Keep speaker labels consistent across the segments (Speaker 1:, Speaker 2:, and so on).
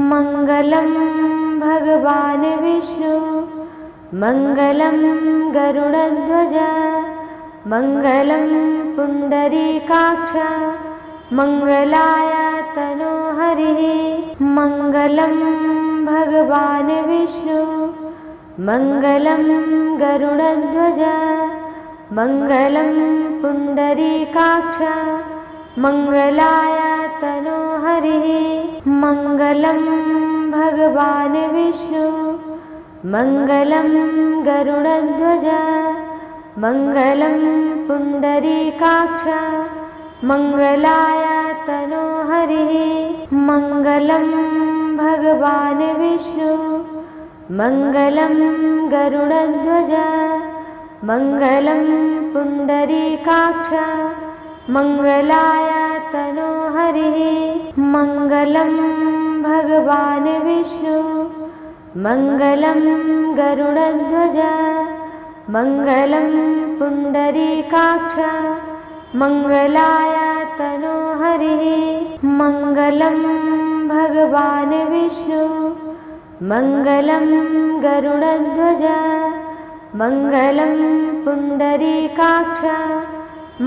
Speaker 1: मङ्गलं भगवान् विष्णु मङ्गलं गरुडध्वज मङ्गलं पुण्डरीकाक्ष मङ्गलाय तनो हरिः। मङ्गलं भगवान् विष्णु मङ्गलं गरुडध्वज मङ्गलं पुण्डरीकाक्ष मङ्गलाय तनो हरिः। मङ्गलं भगवान् विष्णु मङ्गलं गरुडध्वज मङ्गलं पुण्डरीकाक्ष मङ्गलाय तनो हरिः। मङ्गलं भगवान् विष्णु मङ्गलं गरुडध्वज मङ्गलं पुण्डरीकाक्ष मङ्गलाय तनो हरिः। मङ्गलं भगवान् विष्णु मङ्गलं गरुडध्वज मङ्गलं पुण्डरीकाक्ष मङ्गलाय तनो हरिः। मङ्गलं भगवान् विष्णु मङ्गलं गरुडध्वज मङ्गलं पुण्डरीकाक्ष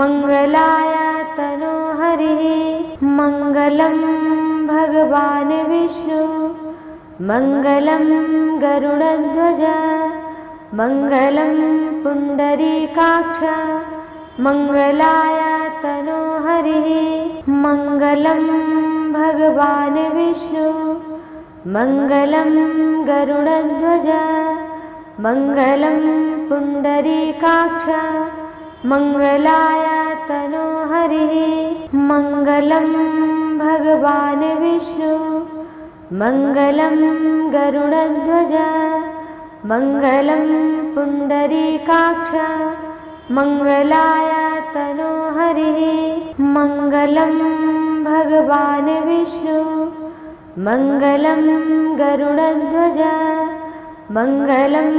Speaker 1: मङ्गलाय तनो हरिः। मङ्गलं भगवान् विष्णु मङ्गलं गरुडध्वज मङ्गलं पुण्डरीकाक्ष मङ्गलाय तनो हरिः। मङ्गलं भगवान् विष्णु मङ्गलं गरुडध्वज मङ्गलं पुण्डरीकाक्ष मङ्गलाय तनो हरिः। मङ्गलं भगवान् विष्णु मङ्गलं गरुडध्वज मङ्गलं पुण्डरीकाक्ष मङ्गलाय तनो हरिः। मङ्गलं भगवान् विष्णु मङ्गलं गरुडध्वज मङ्गलं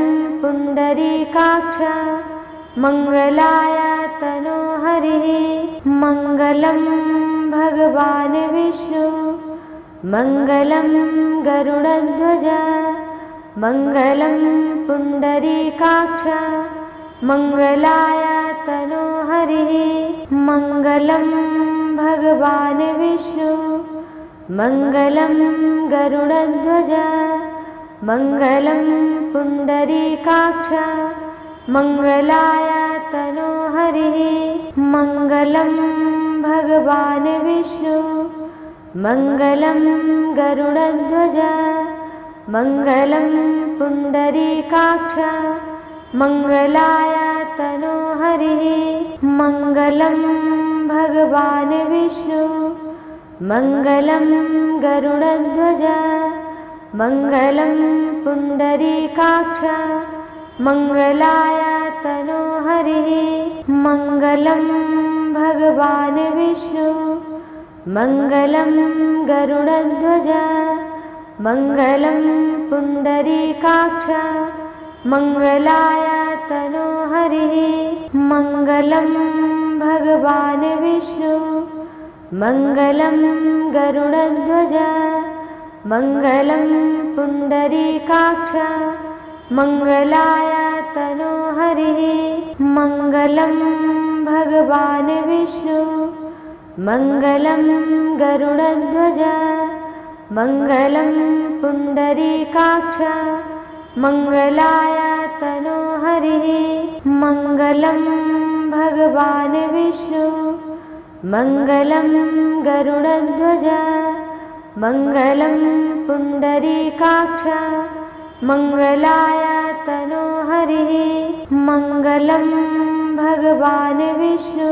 Speaker 1: पुण्डरीकाक्ष मङ्गलाय तनो हरिः। मङ्गलं भगवान् विष्णु मङ्गलं गरुडध्वज मङ्गलं पुण्डरीकाक्ष मङ्गलाय तनो हरिः। मङ्गलं भगवान् विष्णु मङ्गलं गरुडध्वज मङ्गलं पुण्डरीकाक्ष मङ्गलाय तनो हरिः। मङ्गलं भगवान् विष्णु मङ्गलं गरुडध्वज मङ्गलं पुण्डरीकाक्ष मङ्गलाय तनो हरिः। मङ्गलं भगवान् विष्णु मङ्गलं गरुडध्वज मङ्गलं पुण्डरीकाक्ष मङ्गलाय तनो हरिः। मङ्गलं भगवान् विष्णु मङ्गलं गरुडध्वज मङ्गलं पुण्डरीकाक्ष मङ्गलाय तनो हरिः। मङ्गलं भगवान् विष्णु मङ्गलं गरुडध्वज मङ्गलं पुण्डरीकाक्ष मङ्गलाय तनो हरिः। मङ्गलं भगवान् विष्णु मङ्गलं गरुडध्वज मङ्गलं पुण्डरीकाक्ष मङ्गलाय तनो हरिः। मङ्गलं भगवान् विष्णु मङ्गलं गरुडध्वज मङ्गलं पुण्डरीकाक्ष मङ्गलाय तनो हरिः। मङ्गलं भगवान् विष्णु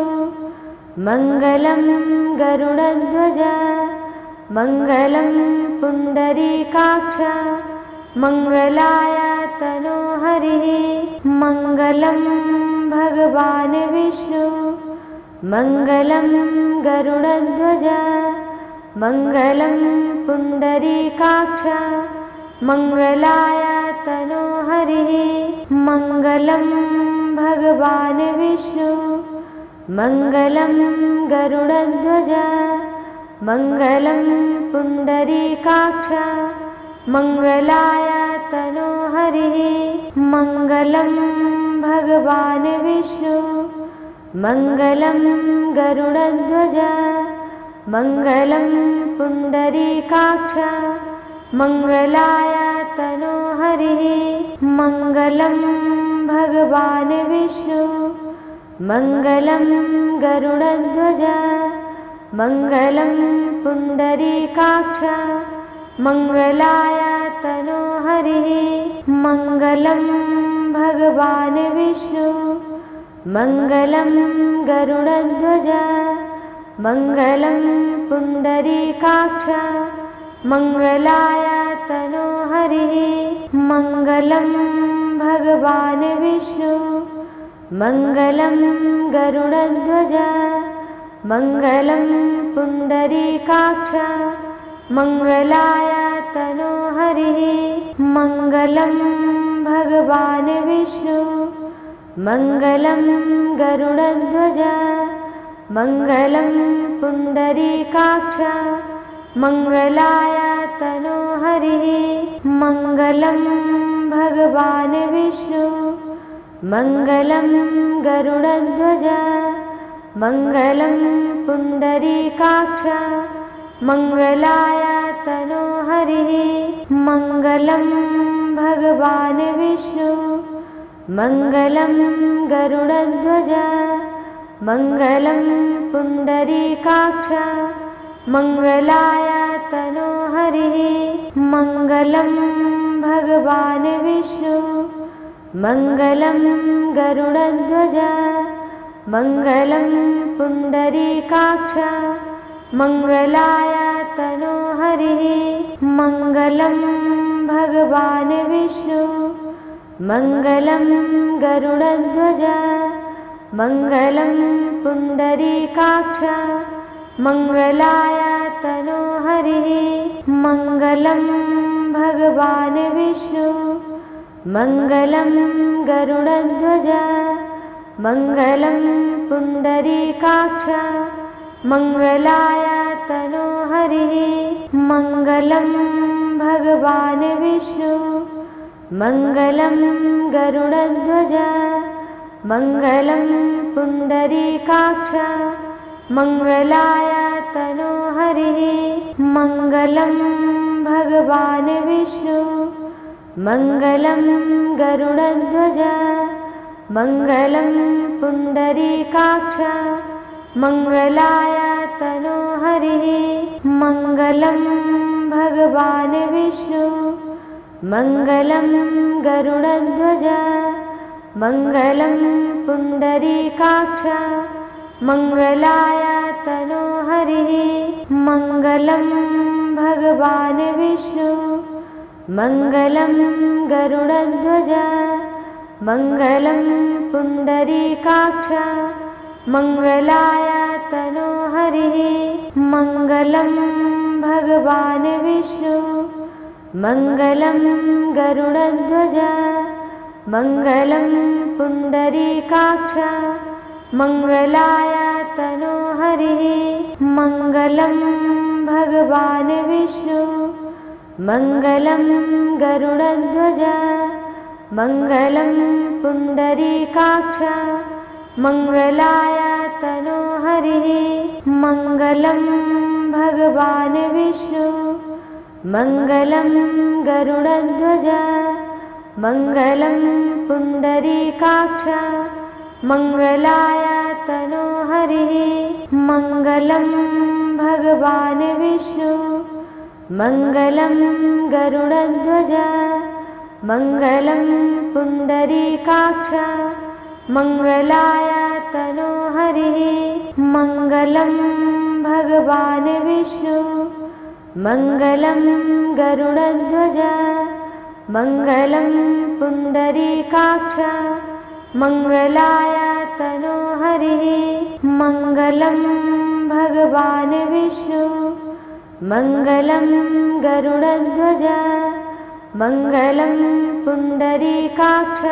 Speaker 1: मङ्गलं गरुडध्वज मङ्गलं पुण्डरीकाक्ष मङ्गलाय तनो हरिः। मङ्गलं भगवान् विष्णु मङ्गलं गरुडध्वज मङ्गलं पुण्डरीकाक्ष मङ्गलाय तनो हरिः। मङ्गलं भगवान् विष्णु मङ्गलं गरुडध्वज मङ्गलं पुण्डरीकाक्ष मङ्गलाय तनोहरिः मङ्गलं भगवान् विष्णु मङ्गलं गरुडध्वज मङ्गलं पुण्डरीकाक्ष मङ्गलाय तनोहरिः मङ्गलं भगवान् विष्णु मङ्गलं गरुडध्वज मङ्गलं पुण्डरीकाक्ष मङ्गलाय तनोहरिः मङ्गलं भगवान् विष्णु मङ्गलं गरुडध्वज मङ्गलं पुण्डरीकाक्ष मङ्गलाय तनोहरिः मङ्गलं भगवान् विष्णु मङ्गलं गरुडध्वज मङ्गलं पुण्डरीकाक्ष मङ्गलाय तनोहरिः मङ्गलं भगवान् विष्णु मङ्गलं गरुडध्वज मङ्गलं पुण्डरीकाक्ष मङ्गलाय तनोहरिः मङ्गलं भगवान् विष्णु मङ्गलं गरुडध्वज मङ्गलं पुण्डरीकाक्ष मङ्गलाय तनोहरिः मङ्गलं भगवान् विष्णु मङ्गलं गरुडध्वज मङ्गलं पुण्डरीकाक्ष मङ्गलाय तनोहरिः मङ्गलं भगवान् विष्णु मङ्गलं गरुडध्वज मङ्गलं पुण्डरीकाक्ष मङ्गलाय तनोहरिः मङ्गलं भगवान् विष्णु मङ्गलं गरुडध्वज मङ्गलं पुण्डरीकाक्ष मङ्गलाय तनोहरिः मङ्गलं भगवान् विष्णु मङ्गलं गरुडध्वज मङ्गलं पुण्डरीकाक्ष मङ्गलाय तनोहरिः मङ्गलं भगवान् विष्णु मङ्गलं गरुडध्वज मङ्गलं पुण्डरीकाक्ष मङ्गलाय तनोहरिः मङ्गलं भगवान् विष्णु मङ्गलं गरुडध्वज मङ्गलं पुण्डरीकाक्ष मङ्गलाय तनोहरिः मङ्गलं भगवान् विष्णु मङ्गलं गरुडध्वज मङ्गलं पुण्डरीकाक्ष मङ्गलाय तनोहरिः मङ्गलं भगवान् विष्णु मङ्गलं गरुडध्वज मङ्गलं पुण्डरीकाक्ष मङ्गलाय तनोहरिः मङ्गलं भगवान् विष्णु मङ्गलं गरुडध्वज मङ्गलं पुण्डरीकाक्ष मङ्गलाय तनोहरिः मङ्गलं भगवान् विष्णु मङ्गलं गरुडध्वज मङ्गलं पुण्डरीकाक्ष मङ्गलाय तनोहरिः मङ्गलं भगवान् विष्णु मङ्गलं गरुडध्वज मङ्गलं पुण्डरीकाक्ष मङ्गलाय तनोहरिः मङ्गलं भगवान् विष्णु मङ्गलं गरुडध्वज मङ्गलं पुण्डरीकाक्ष मङ्गलाय तनोहरिः मङ्गलं भगवान् विष्णु मङ्गलं गरुडध्वज मङ्गलं पुण्डरीकाक्ष मङ्गलाय तनोहरिः मङ्गलं भगवान् विष्णु मङ्गलं गरुडध्वज मङ्गलं पुण्डरीकाक्ष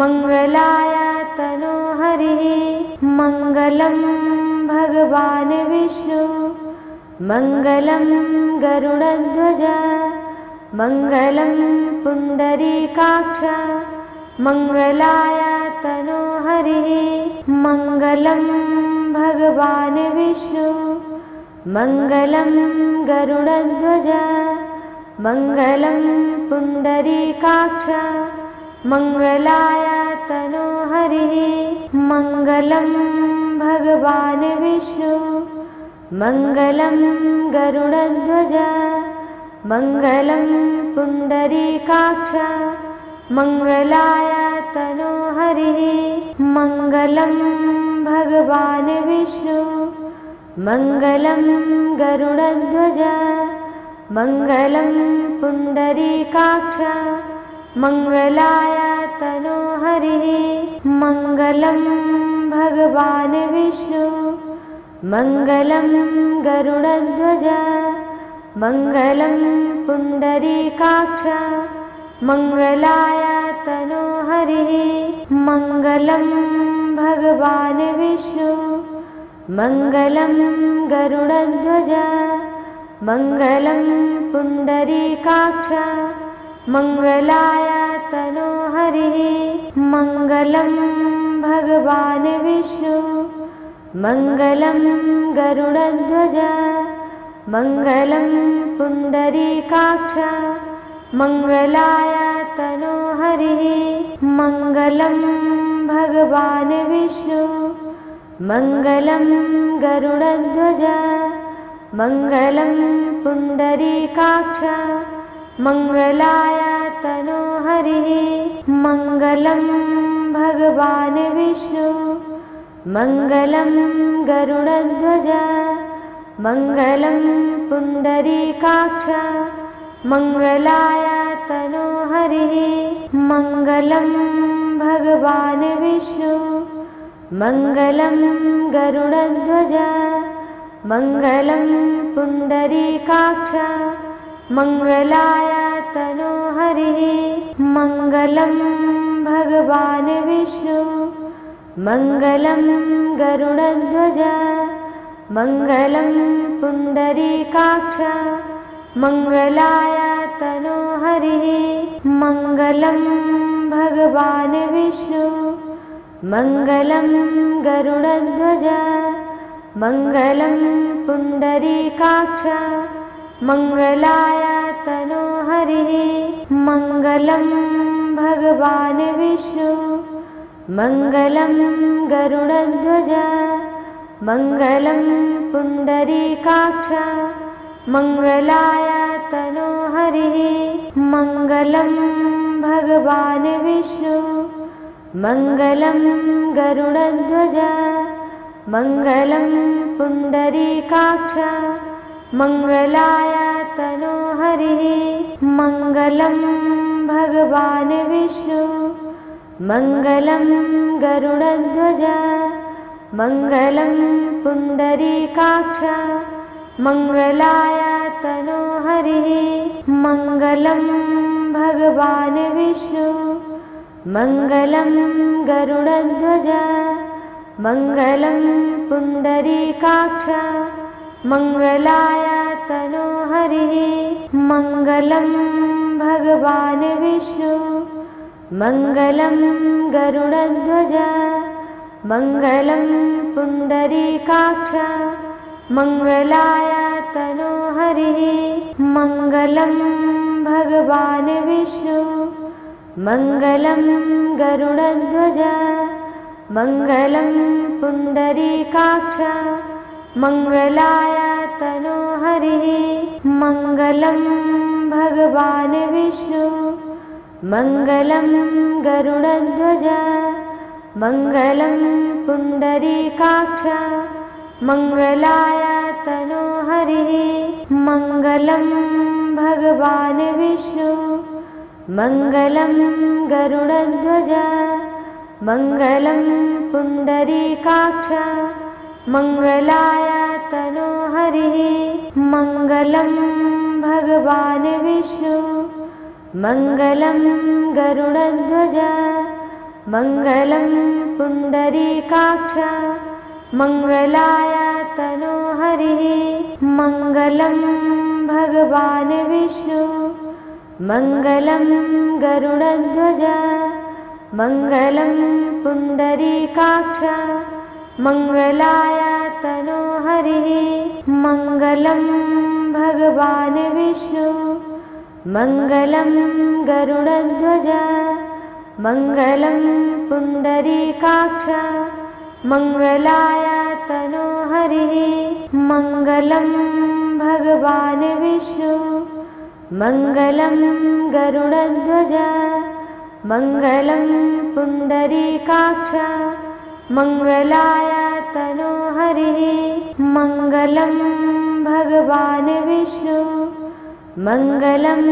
Speaker 1: मङ्गलाय तनोहरिः मङ्गलं भगवान् विष्णु मङ्गलं गरुडध्वज मङ्गलं पुण्डरीकाक्ष मङ्गलाय तनोहरिः मङ्गलं भगवान् विष्णु मङ्गलं गरुडध्वज मङ्गलं पुण्डरीकाक्ष मङ्गलाय तनोहरिः मङ्गलं भगवान् विष्णु मङ्गलं गरुडध्वज मङ्गलं पुण्डरीकाक्ष मङ्गलाय तनोहरिः मङ्गलं भगवान् विष्णु मङ्गलं गरुडध्वज मङ्गलं पुण्डरीकाक्ष मङ्गलाय तनोहरिः मङ्गलं भगवान् विष्णु मङ्गलं गरुडध्वज मङ्गलं पुण्डरीकाक्ष मङ्गलाय तनोहरिः मङ्गलं भगवान् विष्णु मङ्गलं गरुडध्वज मङ्गलं पुण्डरीकाक्ष मङ्गलाय तनोहरिः मङ्गलं भगवान् विष्णु मङ्गलं गरुडध्वज मङ्गलं पुण्डरीकाक्ष मङ्गलाय तनोहरिः मङ्गलं भगवान् विष्णु मङ्गलं गरुडध्वज मङ्गलं पुण्डरीकाक्ष मङ्गलाय तनोहरिः मङ्गलं भगवान् विष्णु मङ्गलं गरुडध्वज मङ्गलं पुण्डरीकाक्ष मङ्गलाय तनोहरिः मङ्गलं भगवान् विष्णु मङ्गलं गरुडध्वज मङ्गलं पुण्डरीकाक्ष मङ्गलाय तनोहरिः मङ्गलं भगवान् विष्णु मङ्गलं गरुडध्वज मङ्गलं पुण्डरीकाक्ष मङ्गलाय तनोहरिः मङ्गलं भगवान् विष्णु मङ्गलं गरुडध्वज मङ्गलं पुण्डरीकाक्ष मङ्गलाय तनोहरिः मङ्गलं भगवान् विष्णु मङ्गलं गरुडध्वज मङ्गलं पुण्डरीकाक्ष मङ्गलाय तनोहरिः मङ्गलं भगवान् विष्णु मङ्गलं गरुडध्वज मङ्गलं पुण्डरीकाक्ष मङ्गलाय तनोहरिः मङ्गलं भगवान् विष्णु मङ्गलं गरुडध्वज मङ्गलं पुण्डरीकाक्ष मङ्गलाय तनोहरिः मङ्गलं भगवान् विष्णु मङ्गलं गरुडध्वज मङ्गलं पुण्डरीकाक्ष मङ्गलाय तनोहरिः मङ्गलं भगवान् विष्णु मङ्गलं गरुडध्वज मङ्गलं पुण्डरीकाक्ष मङ्गलाय तनोहरिः मङ्गलं भगवान् विष्णु मङ्गलं गरुडध्वज मङ्गलं पुण्डरीकाक्ष मङ्गलाय तनोहरिः मङ्गलं भगवान् विष्णु मङ्गलं गरुडध्वज मङ्गलं पुण्डरीकाक्ष मङ्गलाय तनोहरिः मङ्गलं भगवान् विष्णु मङ्गलं गरुडध्वज मङ्गलं पुण्डरीकाक्ष मङ्गलाय तनोहरिः मङ्गलं भगवान् विष्णु मङ्गलं गरुडध्वज मङ्गलं पुण्डरीकाक्ष मङ्गलाय तनोहरिः मङ्गलं भगवान् विष्णु मङ्गलं गरुडध्वज मङ्गलं पुण्डरीकाक्ष मङ्गलाय तनोहरिः मङ्गलं भगवान् विष्णु मङ्गलं गरुडध्वज मङ्गलं पुण्डरीकाक्ष मङ्गलाय तनोहरिः मङ्गलं भगवान् विष्णु मङ्गलं गरुडध्वज मङ्गलं पुण्डरीकाक्ष मङ्गलाय तनोहरिः मङ्गलं भगवान् विष्णु मङ्गलं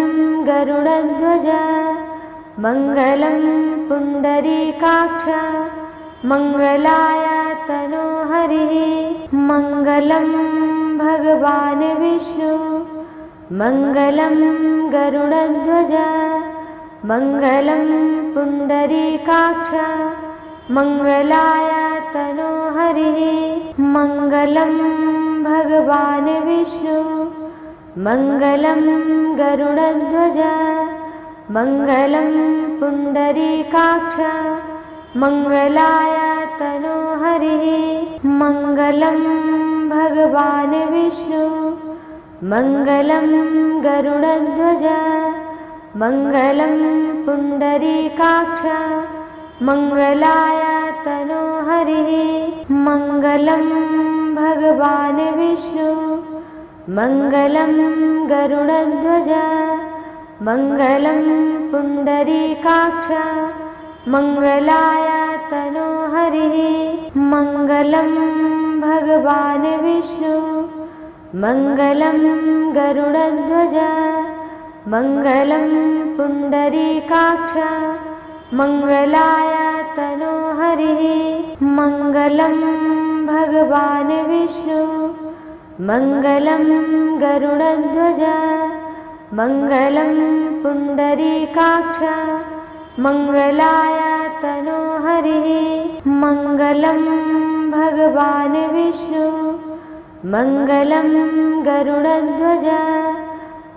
Speaker 1: गरुडध्वज मङ्गलं पुण्डरीकाक्ष मङ्गलाय तनोहरिः मङ्गलं भगवान् विष्णु मङ्गलं गरुडध्वज मङ्गलं पुण्डरीकाक्ष मङ्गलाय तनोहरिः मङ्गलं भगवान् विष्णु मङ्गलं गरुडध्वज मङ्गलं पुण्डरीकाक्ष मङ्गलाय तनोहरिः मङ्गलं भगवान् विष्णु मङ्गलं गरुडध्वज मङ्गलं पुण्डरीकाक्ष मङ्गलाय तनोहरिः मङ्गलं भगवान् विष्णु मङ्गलं गरुडध्वज मङ्गलं पुण्डरीकाक्ष मङ्गलाय तनोहरिः मङ्गलं भगवान् विष्णु मङ्गलं गरुडध्वज मङ्गलं पुण्डरीकाक्ष मङ्गलाय तनोहरिः मङ्गलं भगवान् विष्णु मङ्गलं गरुडध्वज मङ्गलं पुण्डरीकाक्ष मङ्गलाय तनोहरिः मङ्गलं भगवान् विष्णु मङ्गलं गरुडध्वज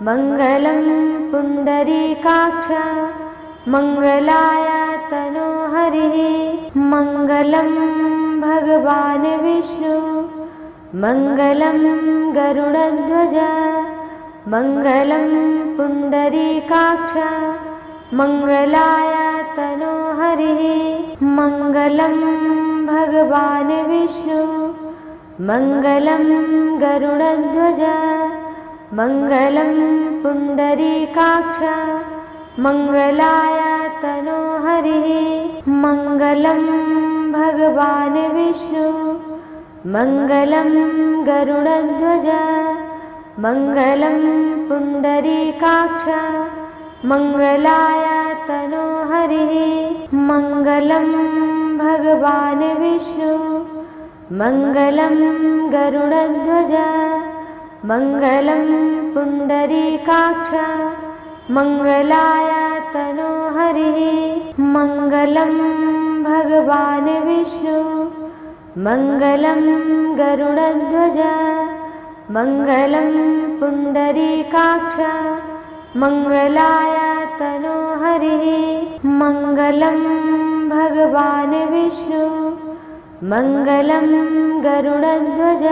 Speaker 1: मङ्गलं पुण्डरीकाक्ष मङ्गलाय तनोहरिः मङ्गलं भगवान् विष्णु मङ्गलं गरुडध्वज मङ्गलं पुण्डरीकाक्ष मङ्गलाय तनोहरिः मङ्गलं भगवान् विष्णु मङ्गलं गरुडध्वज मङ्गलं पुण्डरीकाक्ष मङ्गलाय तनोहरिः मङ्गलं भगवान् विष्णु मङ्गलं गरुडध्वज मङ्गलं पुण्डरीकाक्ष मङ्गलाय तनोहरिः मङ्गलं भगवान् विष्णु मङ्गलं गरुडध्वज मङ्गलं पुण्डरीकाक्ष मङ्गलाय तनोहरिः मङ्गलं भगवान् विष्णु मङ्गलं गरुडध्वज मङ्गलं पुण्डरीकाक्ष मङ्गलाय तनोहरिः मङ्गलं भगवान् विष्णु मङ्गलं गरुडध्वज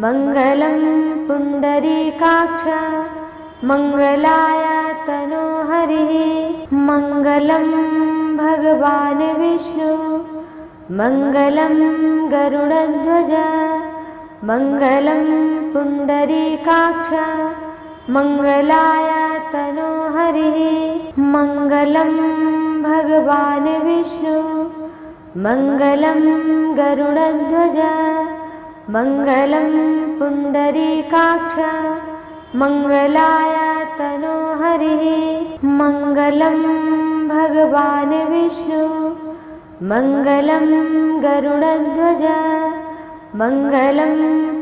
Speaker 1: मङ्गलं पुण्डरीकाक्ष मङ्गलाय तनोहरिः मङ्गलं भगवान् विष्णु मङ्गलं गरुडध्वज मङ्गलं पुण्डरीकाक्ष मङ्गलाय तनोहरिः मङ्गलं भगवान् विष्णु मङ्गलं गरुडध्वज मङ्गलं पुण्डरीकाक्ष मङ्गलाय तनोहरिः मङ्गलं भगवान् विष्णु मङ्गलं गरुडध्वज मङ्गलं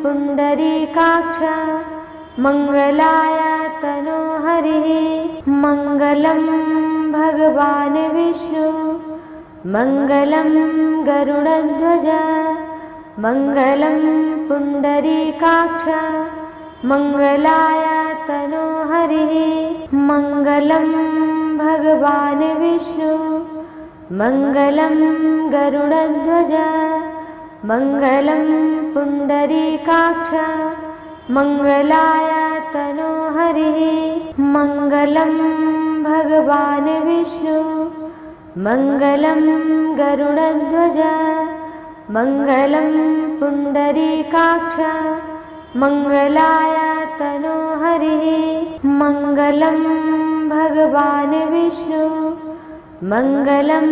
Speaker 1: पुण्डरीकाक्ष मङ्गलाय तनोहरिः मङ्गलं भगवान् विष्णु मङ्गलं गरुडध्वज मङ्गलं पुण्डरीकाक्ष मङ्गलाय तनोहरिः मङ्गलं भगवान् विष्णु मङ्गलं गरुडध्वज मङ्गलं पुण्डरीकाक्ष मङ्गलाय तनोहरिः मङ्गलं भगवान् विष्णु मङ्गलं गरुडध्वज मङ्गलं पुण्डरीकाक्ष मङ्गलाय तनोहरिः मङ्गलं भगवान् विष्णु मङ्गलं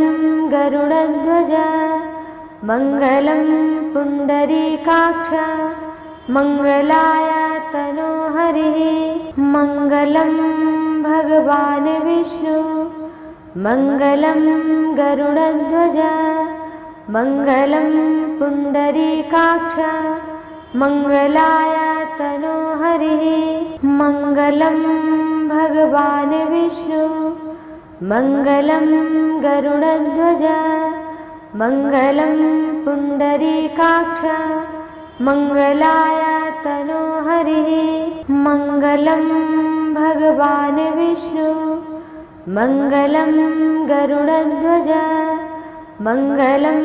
Speaker 1: गरुडध्वज मङ्गलं पुण्डरीकाक्ष मङ्गलाय तनोहरिः मङ्गलं भगवान् विष्णु मङ्गलं गरुडध्वज मङ्गलं पुण्डरीकाक्ष मङ्गलाय तनोहरिः मङ्गलं भगवान् विष्णु मङ्गलं गरुडध्वज मङ्गलं पुण्डरीकाक्ष मङ्गलाय तनोहरिः मङ्गलं भगवान् विष्णु मङ्गलं गरुडध्वज मङ्गलं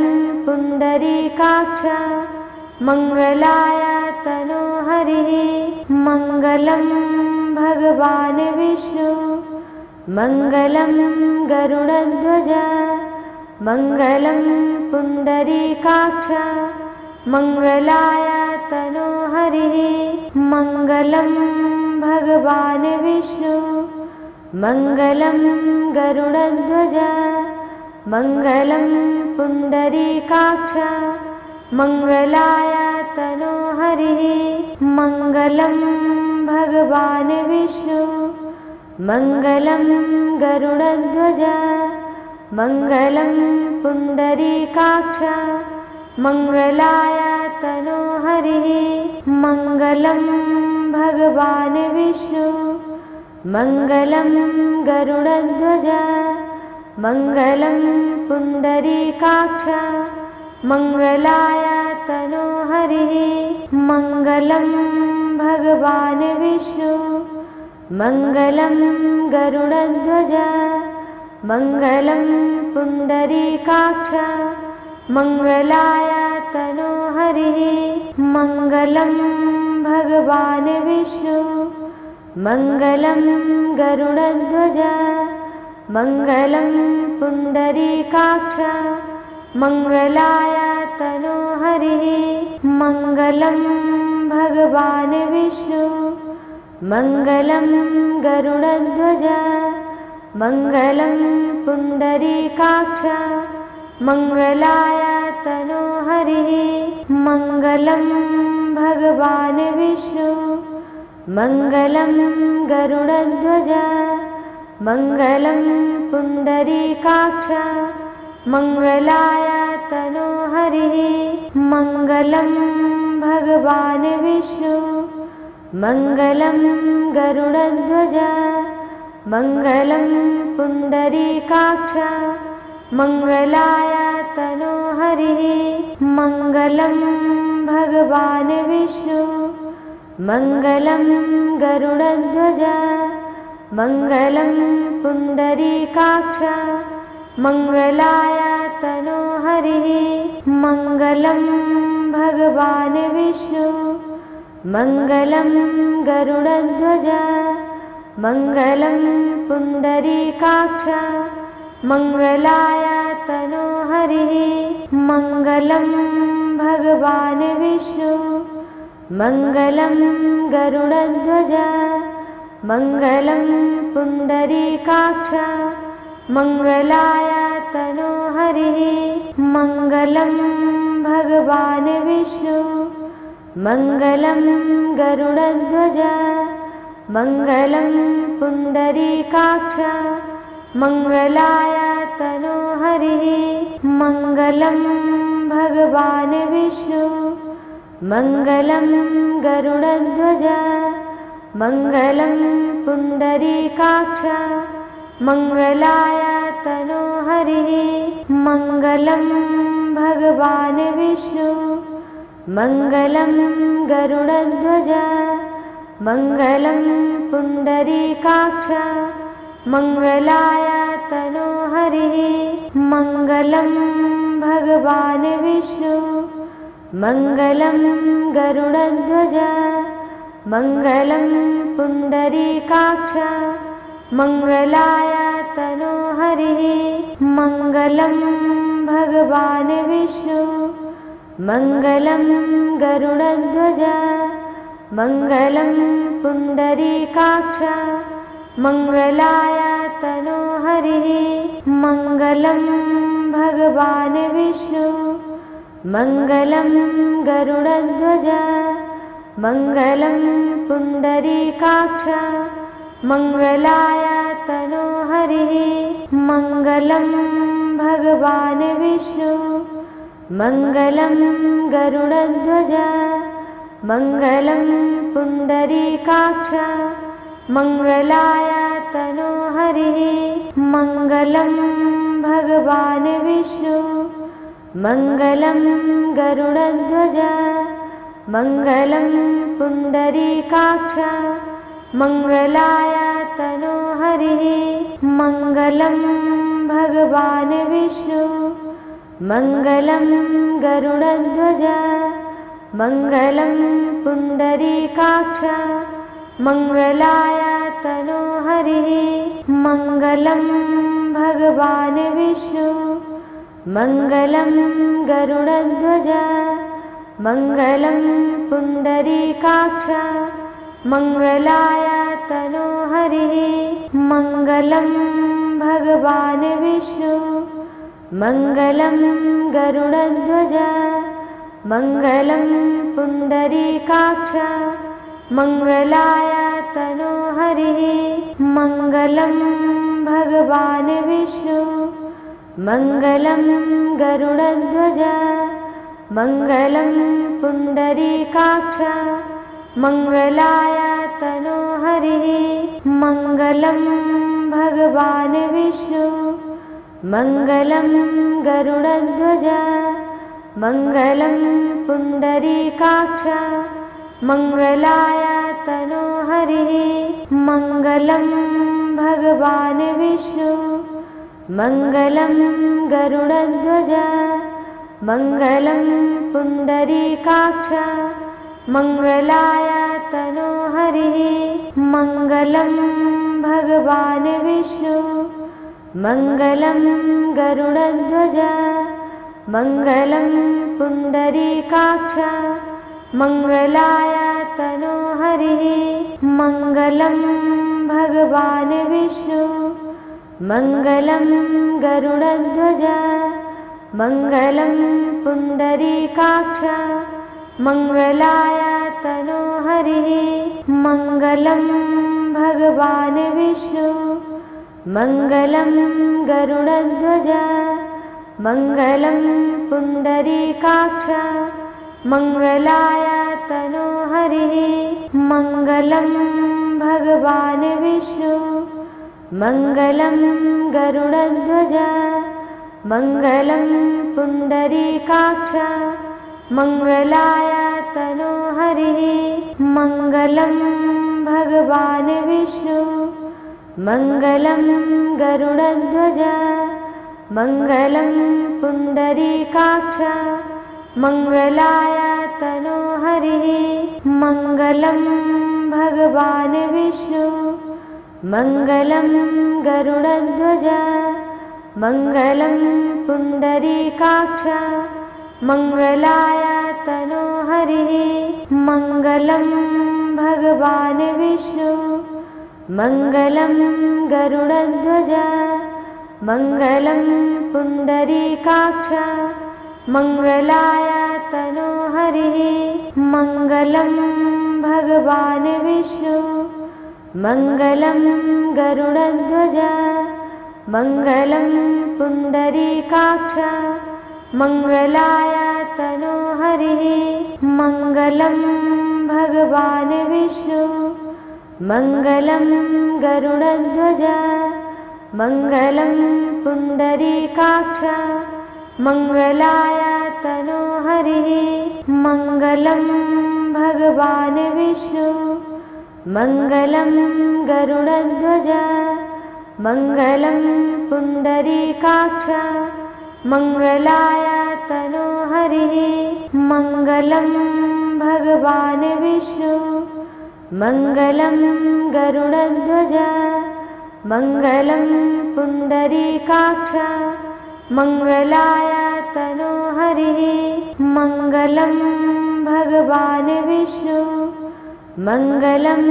Speaker 1: पुण्डरीकाक्ष मङ्गलाय तनोहरिः मङ्गलं भगवान् विष्णु मङ्गलं गरुडध्वज मङ्गलं पुण्डरीकाक्ष मङ्गलाय तनोहरिः मङ्गलं भगवान् विष्णु मङ्गलं गरुडध्वज मङ्गलं पुण्डरीकाक्ष मङ्गलाय तनोहरिः मङ्गलं भगवान् विष्णु मङ्गलं गरुडध्वज मङ्गलं पुण्डरीकाक्ष मङ्गलाय तनोहरिः मङ्गलं भगवान् विष्णु मङ्गलं गरुडध्वज मङ्गलं पुण्डरीकाक्ष मङ्गलाय तनोहरिः मङ्गलं भगवान् विष्णु मङ्गलं गरुडध्वज मङ्गलं पुण्डरीकाक्ष मङ्गलाय तनोहरिः मङ्गलं भगवान् विष्णु मङ्गलं गरुडध्वज मङ्गलं पुण्डरीकाक्ष मङ्गलाय तनोहरिः मङ्गलं भगवान् विष्णु मङ्गलं गरुडध्वज मङ्गलं पुण्डरीकाक्ष मङ्गलाय तनोहरिः मङ्गलं भगवान् विष्णु मङ्गलं गरुडध्वज मङ्गलं पुण्डरीकाक्ष मङ्गलाय तनोहरिः मङ्गलं भगवान् विष्णु मङ्गलं गरुडध्वज मङ्गलं पुण्डरीकाक्ष मङ्गलाय तनोहरिः मङ्गलं भगवान् विष्णु मङ्गलं गरुडध्वज मङ्गलं पुण्डरीकाक्ष मङ्गलाय तनोहरिः मङ्गलं भगवान् विष्णु मङ्गलं गरुडध्वज मङ्गलं पुण्डरीकाक्ष मङ्गलाय तनोहरिः मङ्गलं भगवान् विष्णु मङ्गलं गरुडध्वज मङ्गलं पुण्डरीकाक्ष मङ्गलाय तनोहरिः मङ्गलं भगवान् विष्णु मङ्गलं गरुडध्वज मङ्गलं पुण्डरीकाक्ष मङ्गलाय तनोहरिः मङ्गलं भगवान् विष्णु मङ्गलं गरुडध्वज मङ्गलं पुण्डरीकाक्ष मङ्गलाय तनोहरिः मङ्गलं भगवान् विष्णु मङ्गलं गरुडध्वज मङ्गलं पुण्डरीकाक्ष मङ्गलाय तनोहरिः मङ्गलं भगवान् विष्णु मङ्गलं गरुडध्वज मङ्गलं पुण्डरीकाक्ष मङ्गलाय तनोहरिः मङ्गलं भगवान् विष्णु मङ्गलं गरुडध्वज मङ्गलं पुण्डरीकाक्ष मङ्गलाय तनोहरिः मङ्गलं भगवान् विष्णु मङ्गलं गरुडध्वज मङ्गलं पुण्डरीकाक्ष मङ्गलाय तनोहरिः मङ्गलं भगवान् विष्णु मङ्गलं गरुडध्वज मङ्गलं पुण्डरीकाक्ष मङ्गलाय तनोहरिः मङ्गलं भगवान् विष्णु मङ्गलं गरुडध्वज मङ्गलं पुण्डरीकाक्ष मङ्गलाय तनोहरिः मङ्गलं भगवान् विष्णु मङ्गलं गरुडध्वज मङ्गलं पुण्डरीकाक्ष मङ्गलाय तनोहरिः मङ्गलं भगवान् विष्णु मङ्गलं गरुडध्वज मङ्गलं पुण्डरीकाक्ष मङ्गलाय तनोहरिः मङ्गलं भगवान् विष्णु मङ्गलं गरुडध्वज मङ्गलं पुण्डरीकाक्ष मङ्गलाय तनोहरिः मङ्गलं भगवान् विष्णु मङ्गलं गरुडध्वज मङ्गलं पुण्डरीकाक्ष मङ्गलाय तनोहरिः मङ्गलं भगवान् विष्णु मङ्गलं गरुडध्वज मङ्गलं पुण्डरीकाक्ष मङ्गलाय तनोहरिः मङ्गलं भगवान् विष्णु मङ्गलं गरुडध्वज मङ्गलं पुण्डरीकाक्ष मङ्गलाय तनोहरिः मङ्गलं भगवान् विष्णु मङ्गलं गरुडध्वज मङ्गलं पुण्डरीकाक्ष मङ्गलाय तनोहरिः मङ्गलं भगवान् विष्णु मङ्गलं गरुडध्वज मङ्गलं पुण्डरीकाक्ष मङ्गलाय तनोहरिः मङ्गलं भगवान् विष्णु मङ्गलं गरुडध्वज मङ्गलं पुण्डरीकाक्ष मङ्गलाय तनोहरिः मङ्गलं भगवान् विष्णु मङ्गलं गरुडध्वज मङ्गलं पुण्डरीकाक्ष मङ्गलाय तनोहरिः मङ्गलं भगवान् विष्णु मङ्गलं गरुडध्वज मङ्गलं पुण्डरीकाक्ष मङ्गलाय तनोहरिः मङ्गलं भगवान् विष्णु मङ्गलं गरुडध्वज मङ्गलं पुण्डरीकाक्ष मङ्गलाय तनोहरिः मङ्गलं भगवान् विष्णु मङ्गलं गरुडध्वज मङ्गलं पुण्डरीकाक्ष मङ्गलाय तनोहरिः मङ्गलं भगवान् विष्णु मङ्गलं गरुडध्वज मङ्गलं पुण्डरीकाक्ष मङ्गलाय तनोहरिः मङ्गलं भगवान् विष्णु मङ्गलं गरुडध्वज मङ्गलं पुण्डरीकाक्ष मङ्गलाय तनोहरिः हरिः मङ्गलं भगवान् विष्णु मङ्गलं गरुडध्वज मङ्गलं पुण्डरीकाक्ष मङ्गलाय तनो हरिः मङ्गलं भगवान् विष्णु मङ्गलं गरुडध्वज मङ्गलं पुण्डरीकाक्ष मङ्गलाय तनो हरिः मङ्गलं भगवान् विष्णु मङ्गलं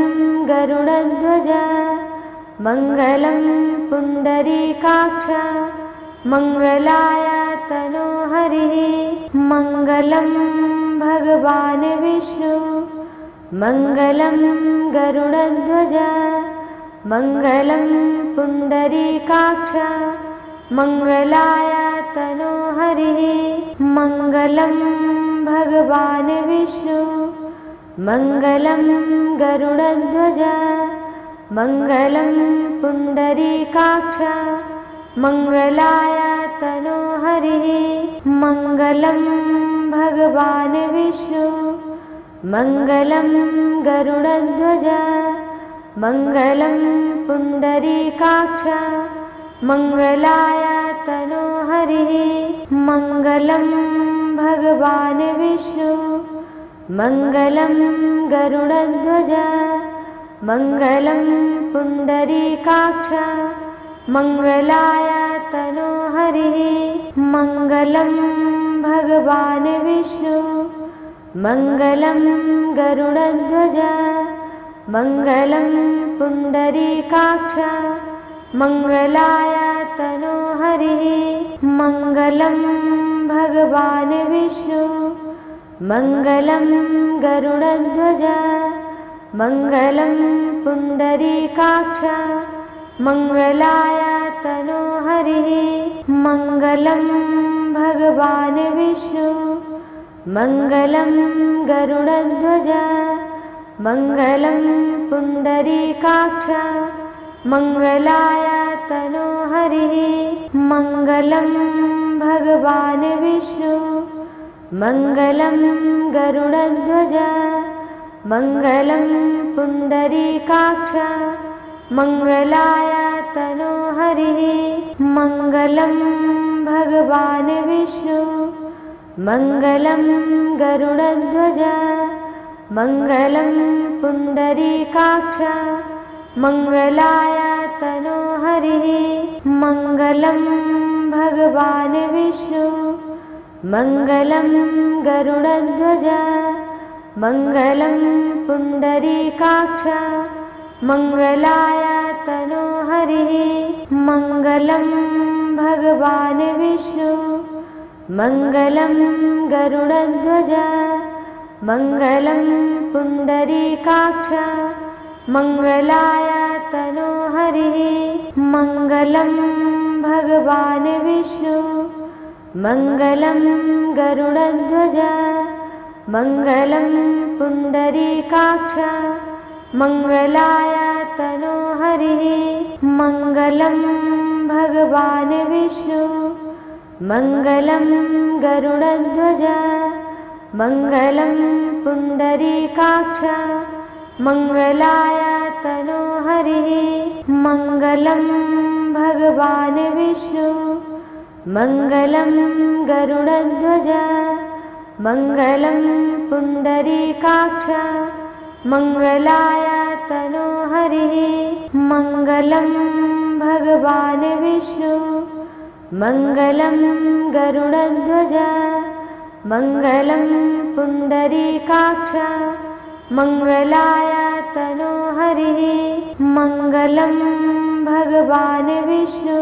Speaker 1: गरुडध्वज मङ्गलं पुण्डरीकाक्ष मङ्गलाय तनो हरिः मङ्गलं भगवान् विष्णु मङ्गलं गरुडध्वज मङ्गलं पुण्डरीकाक्ष मङ्गलाय तनो हरिः मङ्गलं भगवान् विष्णु मङ्गलं गरुडध्वज मङ्गलं पुण्डरीकाक्ष मङ्गलाय तनो हरिः मङ्गलं भगवान् विष्णु मङ्गलं गरुडध्वज मङ्गलं पुण्डरीकाक्ष मङ्गलाय तनो हरिः मङ्गलं भगवान् विष्णु मङ्गलं गरुडध्वज मङ्गलं पुण्डरीकाक्ष मङ्गलाय तनो हरिः मङ्गलं भगवान् विष्णु मङ्गलं गरुडध्वज मङ्गलं पुण्डरीकाक्ष मङ्गलाय तनो हरिः मङ्गलं भगवान् विष्णु मङ्गलं गरुडध्वज मङ्गलं पुण्डरीकाक्ष मङ्गलाय तनो हरिः मङ्गलं भगवान् विष्णु मङ्गलं गरुडध्वज मङ्गलं पुण्डरीकाक्ष मङ्गलाय तनो हरिः मङ्गलं भगवान् विष्णु मङ्गलं गरुडध्वज मङ्गलं पुण्डरीकाक्ष मङ्गलाय तनो हरिः मङ्गलं भगवान् विष्णु मङ्गलं गरुडध्वज मङ्गलं पुण्डरीकाक्ष मङ्गलाय तनो हरिः मङ्गलं भगवान् विष्णु मङ्गलं गरुडध्वज मङ्गलं पुण्डरीकाक्ष मङ्गलाय तनो हरिः मङ्गलं भगवान् विष्णु मङ्गलं गरुडध्वज मङ्गलं पुण्डरीकाक्ष मङ्गलाय तनो हरिः मङ्गलं भगवान् विष्णु मङ्गलं गरुडध्वज मङ्गलं पुण्डरीकाक्ष मङ्गलाय तनो हरिः मङ्गलं भगवान् विष्णु मङ्गलं गरुडध्वज मङ्गलं पुण्डरीकाक्ष मङ्गलाय तनो हरिः मङ्गलं भगवान् विष्णु मङ्गलं गरुडध्वज मङ्गलं पुण्डरीकाक्ष मङ्गलाय तनो हरिः मङ्गलं भगवान् विष्णु मङ्गलं गरुडध्वज मङ्गलं पुण्डरीकाक्ष मङ्गलाय तनो हरिः मङ्गलं भगवान् विष्णु